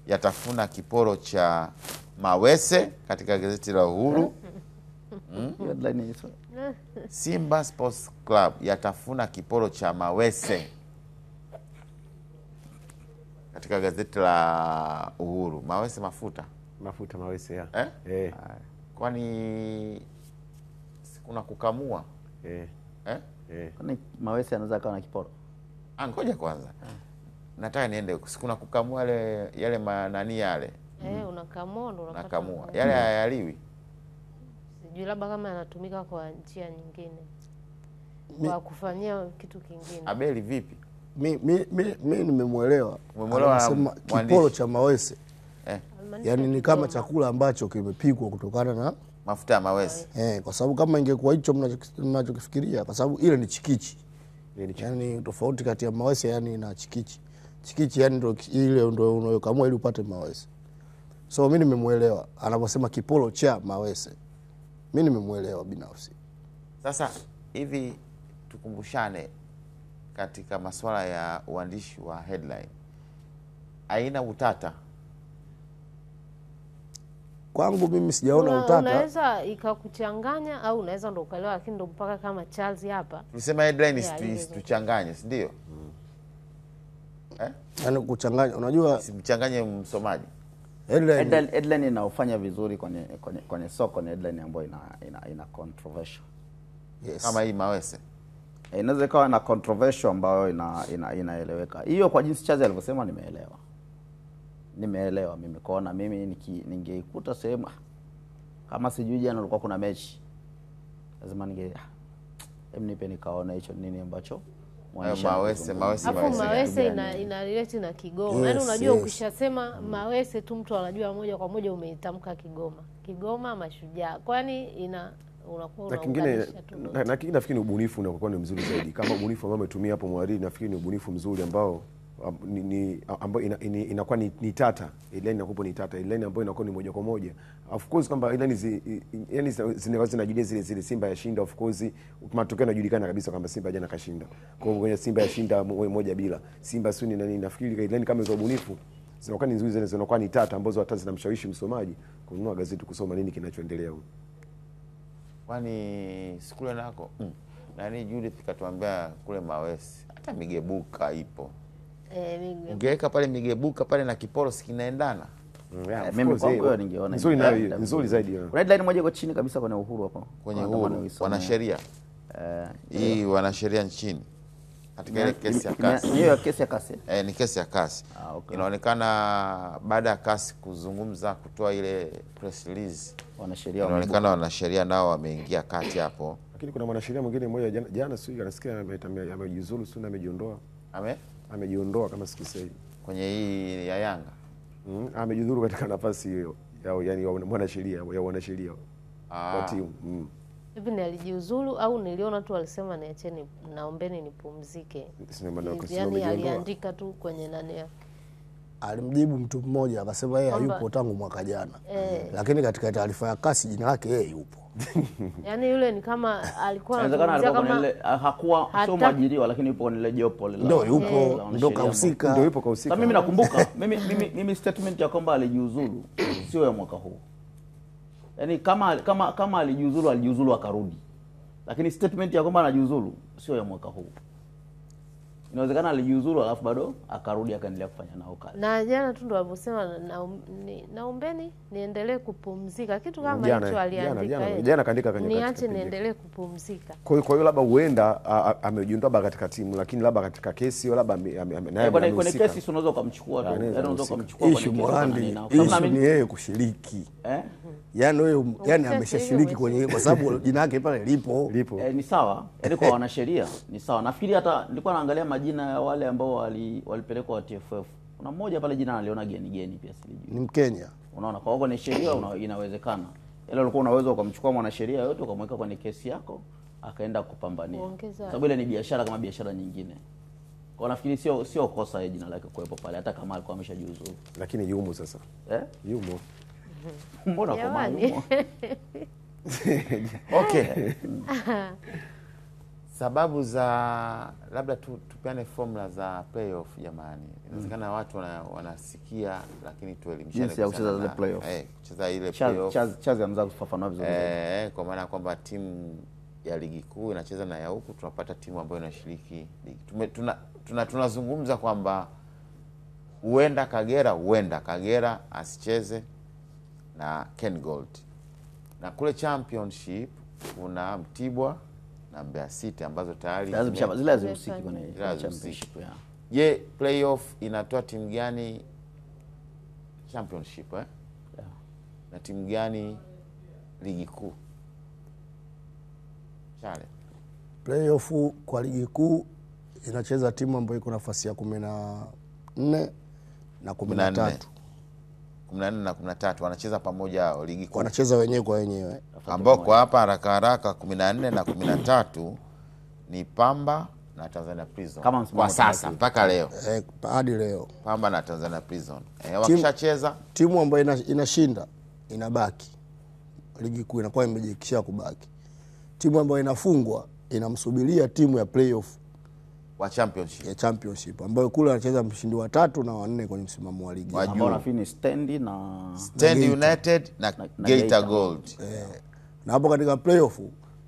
yatafuna kiporo cha Mawese. Katika gazeti la Uhuru, Simba Sports Club yatafuna kiporo cha Mawese. Katika gazeti la Uhuru, Mawese mafuta Mawese ya. Kwani kuna kukamua? Kwani Mawese anaweza kawa na kiporo? Ngoja kwanza. Nataka niende, kuna kukamua yale manani yale. Unakamua ndo unapata. Nakamua. Yale hayaliwi. Sijui labda kama yanatumika kwa njia nyingine. Kwa kufanyia kitu kingine. Abeli vipi? Mimi nimemuelewa. Anasema kiporo cha Mawese. Yaani ni kama chakula ambacho kimepikwa kutokana na mafuta ya Mawese. Kwa sababu kama ingekuwa hicho mnachokifikiria, kwa sababu ile ni chikichi. Yaani tofauti kati ya Mawese yani na chikichi. Chikichi yani ndio ile ndio unayokamua ili upate Mawese. So mimi nimemuelewa anaposema kiporo cha Mawese. Mimi nimemuelewa binafsi. Sasa hivi tukumbushane katika masuala ya uandishi wa headline. Haina utata. Kwangu mimi sijaona utata. Unaweza ikakuchanganya au unaweza ndo ukaelewa, lakini ndo mpaka kama Charles hapa. Tulisema headline tuchanganye, si ndio? Yaani kuchanganya, unajua simchanganye msomaji. Headline inaofanya vizuri kwenye soko ni headline ambayo ina controversial. Yes. Kama hii Mawese. Inaweza kuwa na controversial ambayo inaeleweka. Hiyo kwa jinsi Charles alivyosema nimeelewa mimi. Kwaona mimi ningeikuta sehemu kama sijui jana ulikuwa kuna mechi, lazima nipe nikaona hicho nini ambacho Mawese ina relate na Kigoma. Yaani unajua ukishasema Mawese tu mtu anajua moja kwa moja umeitamka Kigoma Mashujaa. Kwani unakuwa unaunganisha tu. Na kingine nafikiri ubunifu unakuwa ni mzuri zaidi. Kama ubunifu ambao umetumia hapo mwariri, nafikiri ni ubunifu mzuri ambao inakuwa ni tata. Ile inakuwa ni tata. Ile ambayo inakuwa ni moja kwa moja. Of course kwamba ile yani zinajulia zile Simba yashinda, of course matokeo yanajulikana kabisa kwamba Simba jana kashinda. Kwa hiyo kwenye Simba yashinda moja bila. Simba suni na nini, nafikiri ile kama hizo ubunifu zinakuwa ni nzuri, zinakuwa ni tata ambazo hata zinamshawishi msomaji kununua gazeti kusoma nini kinachoendelea huko. Kwani sikule nako nani Judith katuambia kule Mawese hata migebuka ipo. Ungeweka pale migebuka pale na kiporo sikinaendana. Mimi kwa hiyo ningeona nzuri zaidi. Headline moja iko chini kabisa kwenye Uhuru hapo. Kwenye Uhuru wanasheria. Hii wanasheria nchini. Katika ile kesi ya kasi. Hiyo kesi ya kasi. Ni kesi ya kasi. Okay. Inaonekana baada ya kasi kuzungumza kutoa ile press release, wanasheria inaonekana wanasheria nao wameingia kati hapo. Lakini kuna mwanasheria mwingine mmoja jana sio anasikia amejiuzulu, sio amejiondoa. Amejiondoa kama sikisei kwenye hii ya Yanga. Amejiuzulu katika nafasi hiyo yao, yani mwanasheria ya wanasheria wa timu. Hivi ni alijiuzulu au niliona tu alisema niacheni, naombeni nipumzike. Yani aliandika tu kwenye nani yake. Alimjibu mtu mmoja akasema yeye hayupo tangu mwaka jana. Lakini katika taarifa ya kasi jina lake yeye yupo. Yaani yule ni kama alikuwa anazungumzia kama hakuwa sio mwajiriwa, lakini yupo kwenye jopo lile. Ndio yupo, ndio kahusika. Ndio yupo kahusika. Sasa mimi nakumbuka mimi statement ya kwamba alijiuzulu sio ya mwaka huu. Yaani kama alijiuzulu akarudi. Lakini statement ya kwamba anajiuzulu sio ya mwaka huu. Inawezekana alijiuzuru alafu bado akarudi akaendelea kufanya nao kazi. Na jana tu ndo alivyosema naombeni niendelee kupumzika. Kitu kama hicho aliandika. Jana kaandika kwenye niache niendelee kupumzika. Kwa hiyo labda huenda amejiondoa katika timu, lakini labda katika kesi labda naye kwenye kesi unaweza kumchukua tu. Unaweza kumchukua kwenye kesi. Issue ni yeye kushiriki. Yaani wewe ameshashiriki kwenye kwa sababu jina lake pale lipo. Ni sawa. Yaani kwa wanasheria ni sawa. Nafikiri hata nilikuwa naangalia majina ya wale ambao walipelekwa TFF. Kuna mmoja pale jina aliona geni pia silijui. Ni Mkenya. Unaona kwa hiyo ni sheria inawezekana. Ile ulikuwa unaweza ukamchukua mwanasheria yote ukamweka kwenye kesi yako akaenda kupambania. Sababu ile ni biashara kama biashara nyingine. Kwa nafikiri sio kosa ya jina lake kuwepo pale hata kama alikuwa ameshajiuzuru. Lakini yumo sasa. Yumo. Mbona kwa maana? Okay. Sababu za labda tupeane formula za playoff jamani. Inawezekana watu wanasikia lakini tuelimishane jinsi ya kucheza zile playoff. Kucheza ile playoff. Chazi amza kufafanua vizuri. Kwa maana kwamba timu ya ligi kuu inacheza na ya huku tunapata timu ambayo inashiriki ligi. Tunazungumza kwamba huenda Kagera asicheze na Ken Gold. Na kule championship kuna Mtibwa na Mbeya City ambazo tayari zile hazihusiki kwenye championship. Je, playoff inatoa timu gani championship na timu gani ligi kuu? Chale. Playoff kwa ligi kuu inacheza timu ambayo iko nafasi ya 14 na 13. 14 na 13 wanacheza pamoja ligi kuu. Wanacheza wenyewe kwa wenyewe. Ambao kwa hapa haraka 14 na 13 ni Pamba na Tanzania Prison. Kwa sasa mpaka leo. Hadi leo. Pamba na Tanzania Prison. Wakishacheza timu ambayo inashinda inabaki. Ligi kuu inakuwa imejikisha kubaki. Timu ambayo inafungwa inamsubiria timu ya playoff wa championship. Ya championship ambayo kule anacheza mshindi wa 3 na wa 4 kwenye msimamo wa ligi. Ambao nafikiri Stand United na Geita Gold. Na hapo katika playoff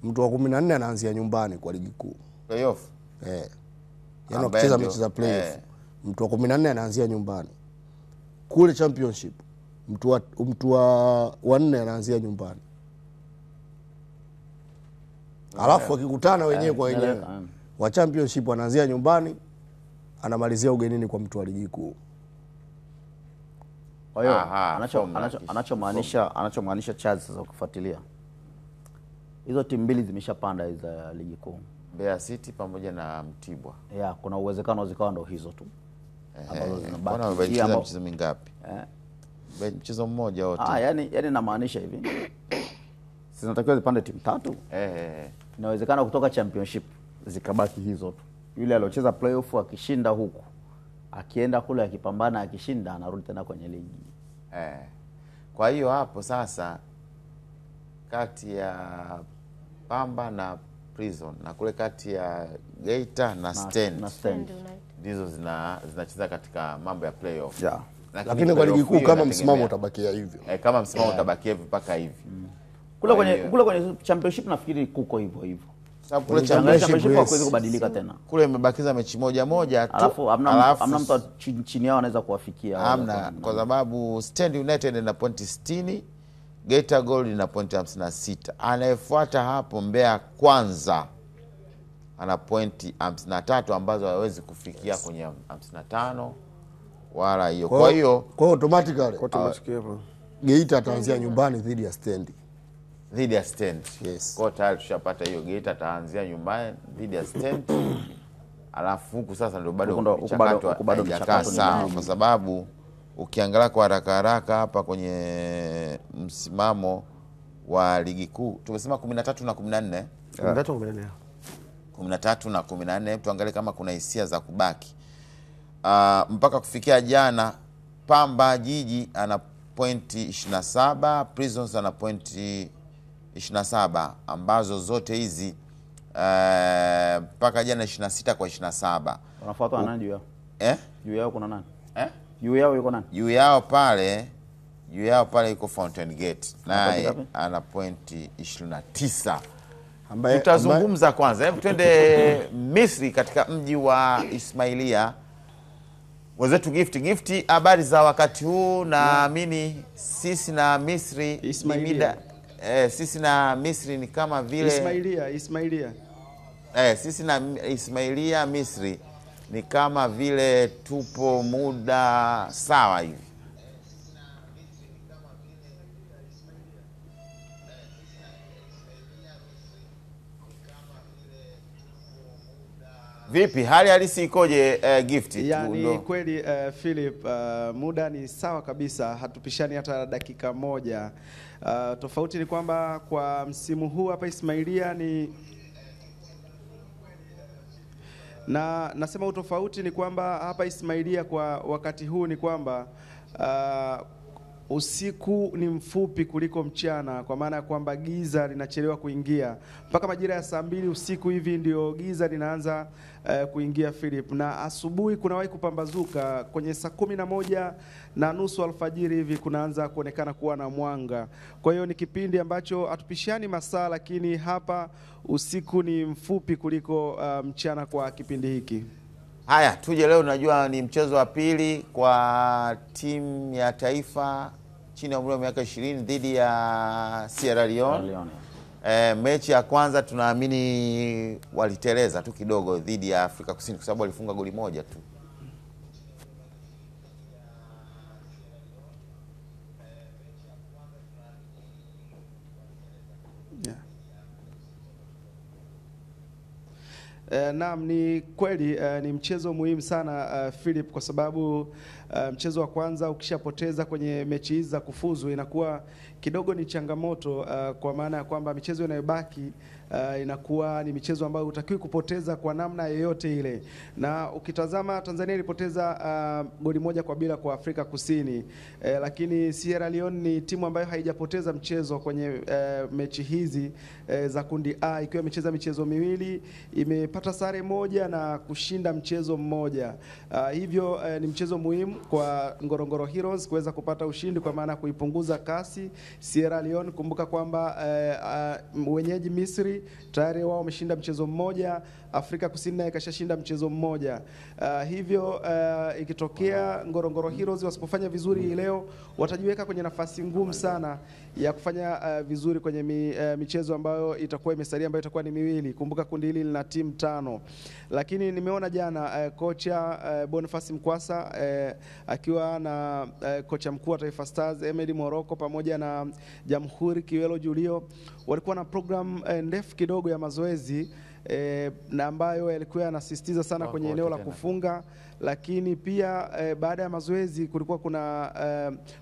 mtu wa 14 anaanzia nyumbani kwa ligi kuu. Playoff. Yaani kucheza mechi za playoff. Mtu wa 14 anaanzia nyumbani. Kule championship mtu wa 4 anaanzia nyumbani. Alafu wakikutana wenyewe kwa wenyewe. Wa championship anaanzia nyumbani anamalizia ugenini kwa mtu wa ligi kuu. Kwa hiyo anachomaanisha Charles sasa kufuatilia. Hizo timu mbili zimeshapanda za ligi kuu. Mbeya City pamoja na Mtibwa. Kuna uwezekano zikawa ndo hizo tu. Ambazo zinabaki. Wanacheza mchezo mingapi? Mchezo mmoja wote. Yani namaanisha hivi. Zinatakiwa zipande timu 3. Inawezekana kutoka championship zikabaki hizo tu. Yule aliocheza playoff akishinda huku, akienda kule akipambana akishinda anarudi tena kwenye ligi. Kwa hiyo hapo sasa kati ya Pamba na Prison na kule kati ya Geita na Stand ndizo zinacheza katika mambo ya playoff. Lakini kwa ligi kuu kama msimamo utabakia hivyo. Kama msimamo utabakia hivyo mpaka hivi. Kule kwenye championship nafikiri kuko hivyo. Sababu kule championship hawezi kubadilika tena. Kule imebakiza mechi moja tu. Alafu hamna mtu chini yao anaweza kuwafikia. Hamna kwa sababu Stand United ina pointi 60, Geita Gold ina pointi 56. Anayefuata hapo Mbeya Kwanza ana pointi 53 ambazo hawezi kufikia kwenye 55 wala hiyo. Kwa hiyo automatically Geita ataanzia nyumbani dhidi ya Stand. Yes. Kwa tayari tushapata hiyo. Geita ataanzia nyumbani dhidi ya Stand. Alafu huku sasa ndio bado mchakato haijakaa sawa kwa sababu ukiangalia kwa haraka hapa kwenye msimamo wa ligi kuu tumesema 13 na 14. 13 na 14. Tuangalie kama kuna hisia za kubaki. Mpaka kufikia jana Pamba Jiji ana pointi 27, Prisons ana pointi 27 ambazo zote hizi mpaka jana 26 kwa 27. Wanafuata nani juu yao? Juu yao kuna nani? Juu yao yuko nani? Juu yao pale yuko Fountain Gate. Naye ana pointi 29. tutazungumza kwanza. Hebu twende Misri katika mji wa Ismailia. Wenzetu Gift, habari za wakati huu? Naamini sisi na Misri sisi na Misri ni kama vile Ismailia. Sisi na Ismailia Misri ni kama vile tupo muda sawa hivi. Vipi hali halisi ikoje Gift? Yani kweli Philip, muda ni sawa kabisa, hatupishani hata dakika moja. Tofauti ni kwamba kwa msimu huu hapa Ismailia nasema utofauti ni kwamba hapa Ismailia kwa wakati huu ni kwamba usiku ni mfupi kuliko mchana, kwa maana ya kwamba giza linachelewa kuingia. Mpaka majira ya saa 2 usiku hivi ndio giza linaanza kuingia Philip, na asubuhi kunawahi kupambazuka kwenye saa 11:30 alfajiri hivi kunaanza kuonekana kuwa na mwanga. Kwa hiyo ni kipindi ambacho hatupishani masaa, lakini hapa usiku ni mfupi kuliko mchana kwa kipindi hiki. Haya, tuje leo, najua ni mchezo wa pili kwa timu ya taifa chini ya umri wa miaka 20 dhidi ya Sierra Leone. Mechi ya kwanza tunaamini waliteleza tu kidogo dhidi ya Afrika Kusini kwa sababu walifunga goli moja tu. Naam, ni kweli ni mchezo muhimu sana Philip, kwa sababu mchezo wa kwanza ukishapoteza kwenye mechi hizi za kufuzu inakuwa kidogo ni changamoto, kwa maana ya kwamba michezo inayobaki inakuwa ni michezo ambayo hutakiwi kupoteza kwa namna yoyote ile. Na ukitazama Tanzania ilipoteza goli 1-0 kwa Afrika Kusini, lakini Sierra Leone ni timu ambayo haijapoteza mchezo kwenye mechi hizi za kundi A, ikiwa imecheza michezo miwili, imepata sare moja na kushinda mchezo mmoja. Hivyo ni mchezo muhimu kwa Ngorongoro Heroes kuweza kupata ushindi, kwa maana kuipunguza kasi Sierra Leone. Kumbuka kwamba wenyeji Misri tayari wao wameshinda mchezo mmoja, Afrika Kusini naye kashashinda mchezo mmoja. Hivyo ikitokea Ngorongoro Heroes wasipofanya vizuri leo, watajiweka kwenye nafasi ngumu sana ya kufanya vizuri kwenye michezo ambayo itakuwa imesalia, ambayo itakuwa ni miwili. Kumbuka kundi hili lina timu 5. Lakini nimeona jana kocha Boniface Mkwasa akiwa na kocha mkuu wa Taifa Stars Emedi Morocco pamoja na Jamhuri Kiwelo Julio walikuwa na program ndefu kidogo ya mazoezi na ambayo yalikuwa yanasisitiza sana kwenye eneo la kufunga. Lakini pia baada ya mazoezi kulikuwa kuna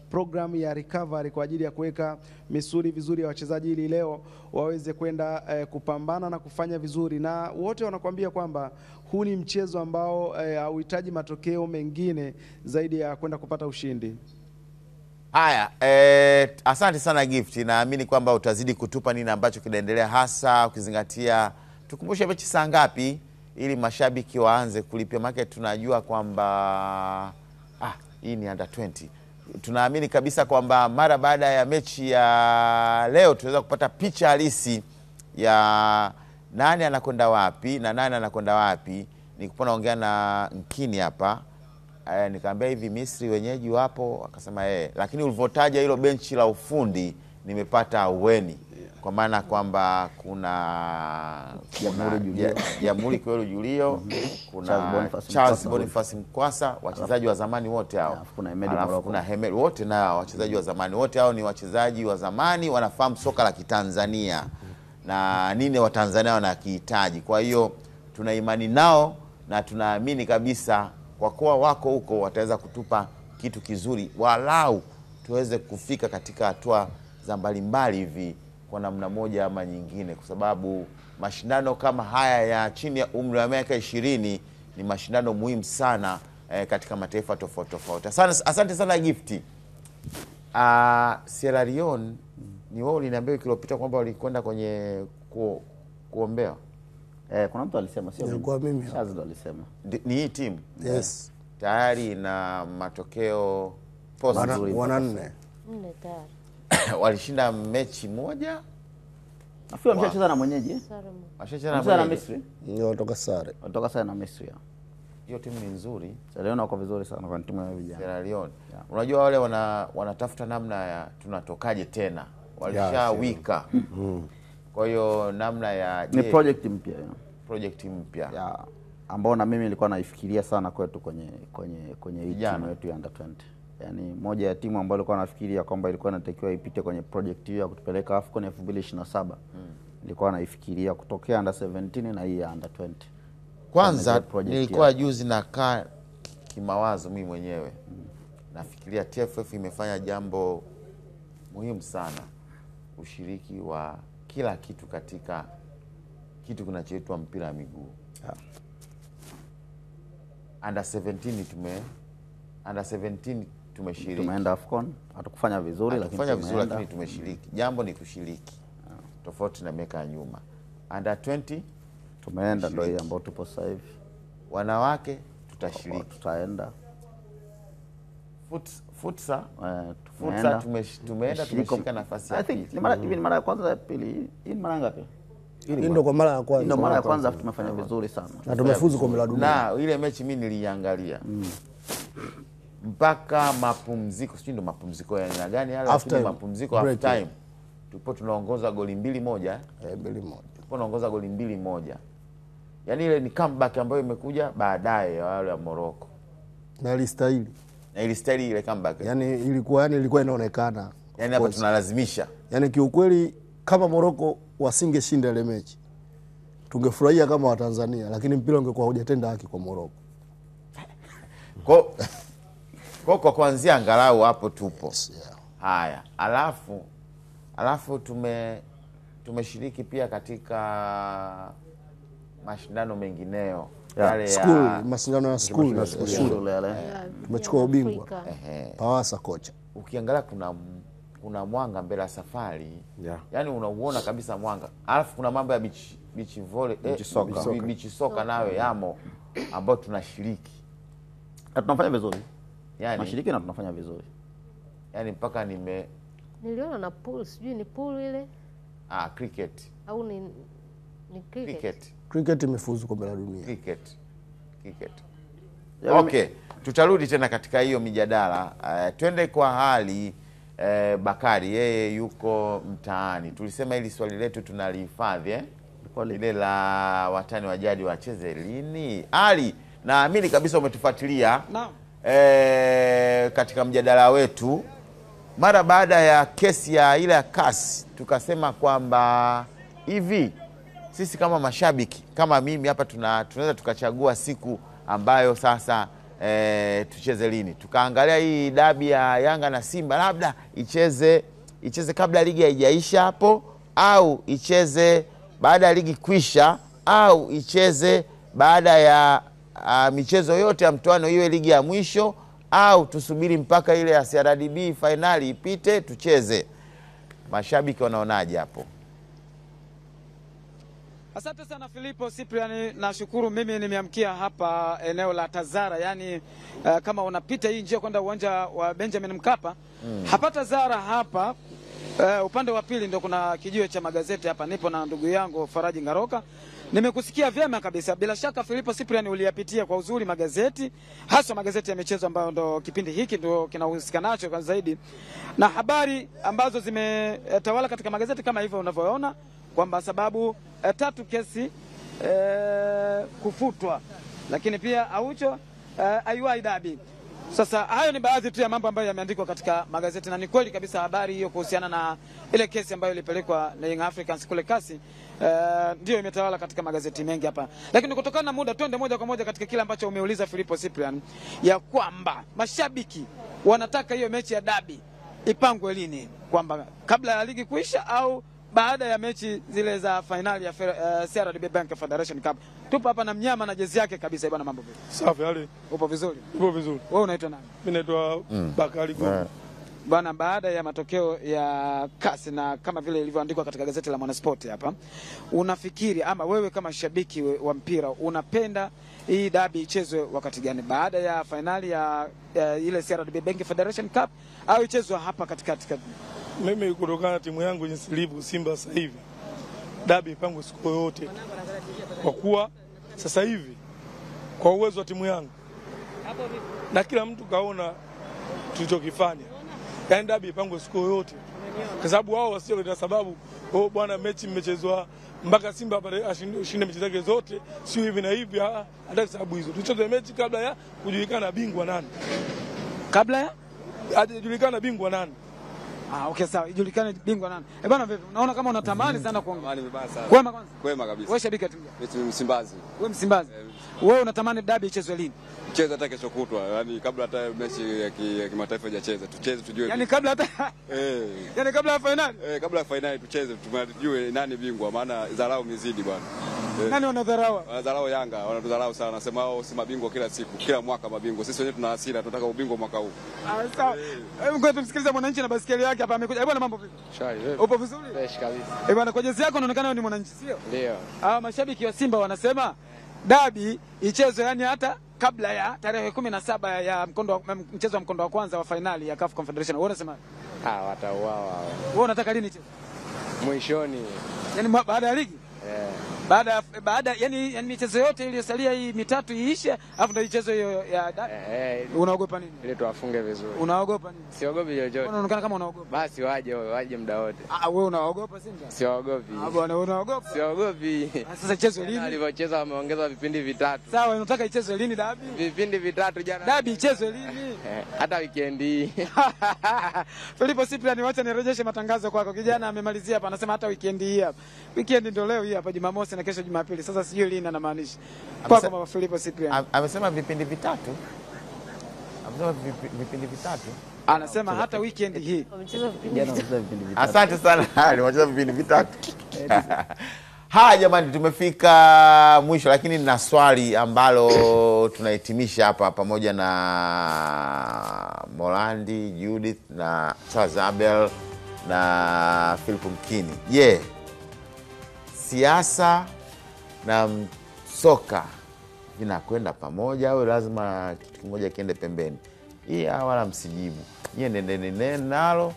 program ya recovery kwa ajili ya kuweka misuli vizuri ya wachezaji ili leo waweze kwenda kupambana na kufanya vizuri. Na wote wanakuambia kwamba huu ni mchezo ambao hauhitaji matokeo mengine zaidi ya kwenda kupata ushindi. Haya, asante sana Gift. Naamini kwamba utazidi kutupa nini ambacho kinaendelea, hasa ukizingatia, tukumbushe mechi saa ngapi ili mashabiki waanze kulipia market. Tunajua kwamba hii ni under 20. Tunaamini kabisa kwamba mara baada ya mechi ya leo tunaweza kupata picha halisi ya nani anakwenda wapi na nani anakwenda wapi. Nilikuwa naongea na Nkini hapa, nikamwambia hivi Misri wenyeji wapo, akasema lakini ulivyotaja hilo benchi la ufundi nimepata uweni, kwa maana kwamba kuna Jamhuri Kiwelo Julio, kuna Charles Boniface Mkwasa, wachezaji wa zamani wote hao. Kuna Hemel, wote na wachezaji wa zamani wote hao ni wachezaji wa zamani, wanafahamu soka la Kitanzania na nini wa Tanzania wanakihitaji. Kwa hiyo tuna imani nao na tunaamini kabisa kwa kuwa wako huko wataweza kutupa kitu kizuri, walau tuweze kufika katika hatua za mbalimbali hivi kwa namna moja ama nyingine, kwa sababu mashindano kama haya ya chini ya umri wa miaka 20 ni mashindano muhimu sana katika mataifa tofauti tofauti. Asante sana Gift. Sierra Leone ni wao uliniambia wiki iliyopita kwamba walikwenda kwenye kuombewa. Kuna mtu alisema, sio kwa mimi. Shazdo alisema. Ni hii timu? Yes. Tayari na matokeo positive. 4 tayari. Walishinda mechi moja Nafikiri ameshacheza na mwenyeji. Ashacheza na Misri. Ndio kutoka sare. Kutoka sare na Misri. Hiyo timu ni nzuri. Sierra Leone wako vizuri sana kwa timu ya vijana. Sierra Leone. Unajua wale wanatafuta namna ya tunatokaje tena. Walishawika. Kwa hiyo namna ya ni project mpya. Project mpya. Ya ambao na mimi nilikuwa naifikiria sana kwetu kwenye hii timu yetu ya under 20. Yaani moja ya timu ambayo nilikuwa nafikiria kwamba ilikuwa inatakiwa ipite kwenye project hiyo ya kutupeleka AFCON 2027. Nilikuwa naifikiria kutokea under 17 na hii ya under 20. Kwanza nilikuwa juzi nakaa kimawazo mimi mwenyewe. Nafikiria TFF imefanya jambo muhimu sana. Ushiriki wa kila kitu katika kitu kinachoitwa mpira wa miguu. Under 17 tumeshiriki. Tumeenda AFCON, hatukufanya vizuri lakini tumeshiriki. Jambo ni kushiriki. Tofauti na miaka ya nyuma. Under 20 tumeenda, ndio hii ambayo tupo sasa hivi. Wanawake tutashiriki. Tutaenda. Futsal tumeenda tumeshika nafasi ya pili. Ni mara ya kwanza ya pili. Hii ni mara ngapi? Hii ndio kwa mara ya kwanza. Ndio mara ya kwanza tumefanya vizuri sana. Na tumefuzu kombe la dunia. Na ile mechi mimi niliangalia. Mpaka mapumziko, sio ndio mapumziko ya aina gani yale, lakini mapumziko half time. Tupo tunaongoza goli 2-1. 2-1. Tupo tunaongoza goli 2-1. Yaani ile ni comeback ambayo imekuja baadaye ya wale wa Morocco. Na ilistahili ile comeback. Yaani ilikuwa inaonekana. Yaani hapa tunalazimisha. Yaani kiukweli kama Morocco wasingeshinda ile mechi tungefurahia kama Watanzania, lakini mpira ungekuwa hujatenda haki kwa Morocco. Kwa kuanzia angalau hapo tupo. Haya, alafu tumeshiriki pia katika mashindano mengineo yale ya mashindano ya school yale. Tumechukua ubingwa. Pawasa kocha. Ukiangalia kuna mwanga mbele ya safari. Yaani unauona kabisa mwanga. Alafu kuna mambo ya beach volley, beach soka nayo yamo ambao tunashiriki. Na tunafanya vizuri. Yaani mashiriki na tunafanya vizuri. Yaani mpaka niliona na pool, sijui ni pool ile. Cricket. Au ni cricket. Cricket imefuzu kombe la dunia. Cricket. Okay, tutarudi tena katika hiyo mijadala. Twende kwa hali Bakari, yeye yuko mtaani. Tulisema hili swali letu tunalihifadhi ile la watani wa jadi wacheze lini. Ali, naamini kabisa umetufuatilia. Naam. Katika mjadala wetu mara baada ya kesi ya ile ya CAS tukasema kwamba hivi sisi kama mashabiki, kama mimi hapa tunaweza tukachagua siku ambayo sasa tucheze lini. Tukaangalia hii dabi ya Yanga na Simba, labda icheze kabla ligi haijaisha hapo, au icheze baada ya ligi kuisha, au icheze baada ya michezo yote ya mtoano iwe ligi ya mwisho, au tusubiri mpaka ile ya CRDB finali ipite tucheze. Mashabiki wanaonaje hapo? Asante sana Filipo Cyprian, nashukuru. Mimi nimeamkia hapa eneo la Tazara, yani kama unapita hii njia kwenda uwanja wa Benjamin Mkapa, hapa Tazara hapa upande wa pili ndio kuna kijiwe cha magazeti hapa. Nipo na ndugu yangu Faraji Ngaroka. Nimekusikia vyema kabisa. Bila shaka Filipo Cyprian uliyapitia kwa uzuri magazeti, hasa magazeti ya michezo ambayo ndo kipindi hiki ndo kinahusika nacho kwa zaidi, na habari ambazo zimetawala katika magazeti kama hivyo unavyoona kwamba sababu 3 kesi kufutwa, lakini pia Aucho aiwai dabi. Sasa hayo ni baadhi tu ya mambo ambayo yameandikwa katika magazeti, na ni kweli kabisa habari hiyo kuhusiana na ile kesi ambayo ilipelekwa na Young Africans kule kasi ndio imetawala katika magazeti mengi hapa. Lakini kutokana na muda, twende moja kwa moja katika kile ambacho umeuliza Filipo Cyprian, ya kwamba mashabiki wanataka hiyo mechi ya dabi ipangwe lini, kwamba kabla ya ligi kuisha au baada ya mechi zile za finali ya CRDB Bank Federation Cup. Tupo hapa na mnyama na jezi yake kabisa. Bwana, mambo vipi? Safi Ali. Upo vizuri? Upo vizuri. Wewe unaitwa nani? Mimi naitwa Bakari Gombe. Bwana, baada ya matokeo ya CAS na kama vile ilivyoandikwa katika gazeti la Mwanasport hapa, unafikiri ama wewe kama shabiki wa mpira unapenda hii dabi ichezwe wakati gani? Baada ya finali ya ile CRDB Bank Federation Cup au ichezwe hapa katikati? Mimi kutokana na timu yangu jinsi ilivyo Simba sasa hivi, dabi ipangwe siku yoyote, kwa kuwa sasa hivi kwa uwezo wa timu yangu na kila mtu kaona tulichokifanya, yaani dabi ipangwe siku yoyote, kwa sababu wao wasio kwa sababu bwana mechi mmechezwa mpaka Simba ashinde mechi zake zote, sio hivi na hivi. Hata sababu hizo tucheze mechi kabla ya kujulikana bingwa nani, kabla ya hajajulikana bingwa nani. Okay, sawa, ijulikane bingwa nani. Bwana vipi? Unaona kama unatamani sana kuongea. Tamani vibaya sana. Kwema kwanza? Kwema kabisa. Wewe shabiki tu? Mimi Msimbazi. Wewe Msimbazi. Wewe unatamani dabi ichezwe lini? Cheza hata kesho kutwa. Yaani kabla hata mechi ya kimataifa haijacheza. Tucheze tujue. Yaani kabla hata Yaani kabla ya finali? Kabla ya finali tucheze tujue nani bingwa, maana dharau mizidi bwana. Nani wanadharau? Wanadharau Yanga, wanatudharau sana. Nasema wao si mabingwa kila siku, kila mwaka mabingwa. Sisi wenyewe tuna hasira, tunataka ubingwa mwaka huu. Sawa. Ngoja tumsikilize mwananchi na basikeli yake hapa amekuja. Bwana mambo vipi? Shwari. Upo vizuri? Fresh kabisa. Bwana kwa jezi yako unaonekana ni mwananchi, sio? Ndio. Mashabiki wa Simba wanasema dabi ichezwe yani hata kabla ya tarehe 17 ya mchezo wa mkondo wa kwanza wa finali ya CAF Confederation. Wewe unasema? Watauawa. Wewe unataka lini ichezwe? Mwishoni. Yaani baada ya ligi? Baada yani michezo yote iliyosalia hii mitatu iishe, afu ndio ichezo hiyo ya dabi. Unaogopa nini? Ili tuwafunge vizuri. Unaogopa nini? Siogopi chochote. Unaonekana kama unaogopa. Basi waje muda wote. Wewe unaogopa Simba? Siogopi. Bwana unaogopa? Siogopi. Sasa ichezwe lini? Alivyocheza wameongeza vipindi vitatu. Sawa, unataka ichezwe lini dabi? Vipindi vitatu jana. Dabi ichezwe lini? Hata weekend hii. Filipo Cyprian, wacha nirejeshe matangazo kwako. Kijana amemalizia hapa anasema hata weekend hii hapa. Weekend ndio leo hii hapa Jumamosi na kesho Jumapili. Sasa sijui lini anamaanisha. Kwako Mama Filipo Cyprian. Amesema vipindi vitatu. Anasema hata weekend hii. Asante sana. Wamecheza vipindi vitatu. Haya jamani, tumefika mwisho, lakini nina swali ambalo tunahitimisha hapa pamoja na Morandi, Judith na Charles Abel na Philip Mkini. Siasa na soka vinakwenda pamoja au lazima kitu kimoja kiende pembeni? Wala msijibu. Nendeni nalo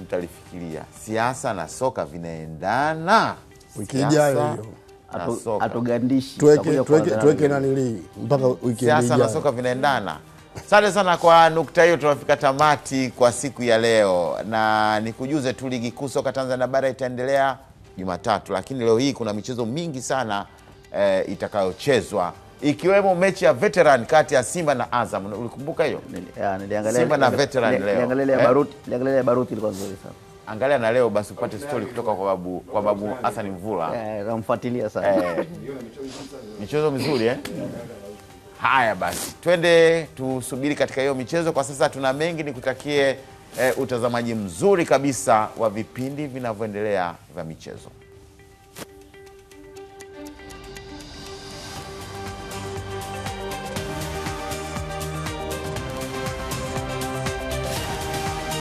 mtalifikiria. Siasa na soka vinaendana. Wiki ijayo hiyo. Atugandishi. Tuweke nani mpaka wiki ijayo. Siasa na soka vinaendana. Asante sana kwa nukta hiyo, tunafika tamati kwa siku ya leo. Na nikujuze tu ligi kuu soka Tanzania bara itaendelea Jumatatu, lakini leo hii kuna michezo mingi sana itakayochezwa, ikiwemo mechi ya veteran kati ya Simba na Azam. Ulikumbuka hiyo? Niliangalia Simba na veteran leo. Niliangalia ya Baruti ilikuwa nzuri sana. Angalia na leo basi upate story kutoka kwa babu Hassan Mvula. Namfuatilia sana. Michezo mizuri Haya basi, twende tusubiri katika hiyo michezo. Kwa sasa tuna mengi, nikutakie utazamaji mzuri kabisa wa vipindi vinavyoendelea vya michezo.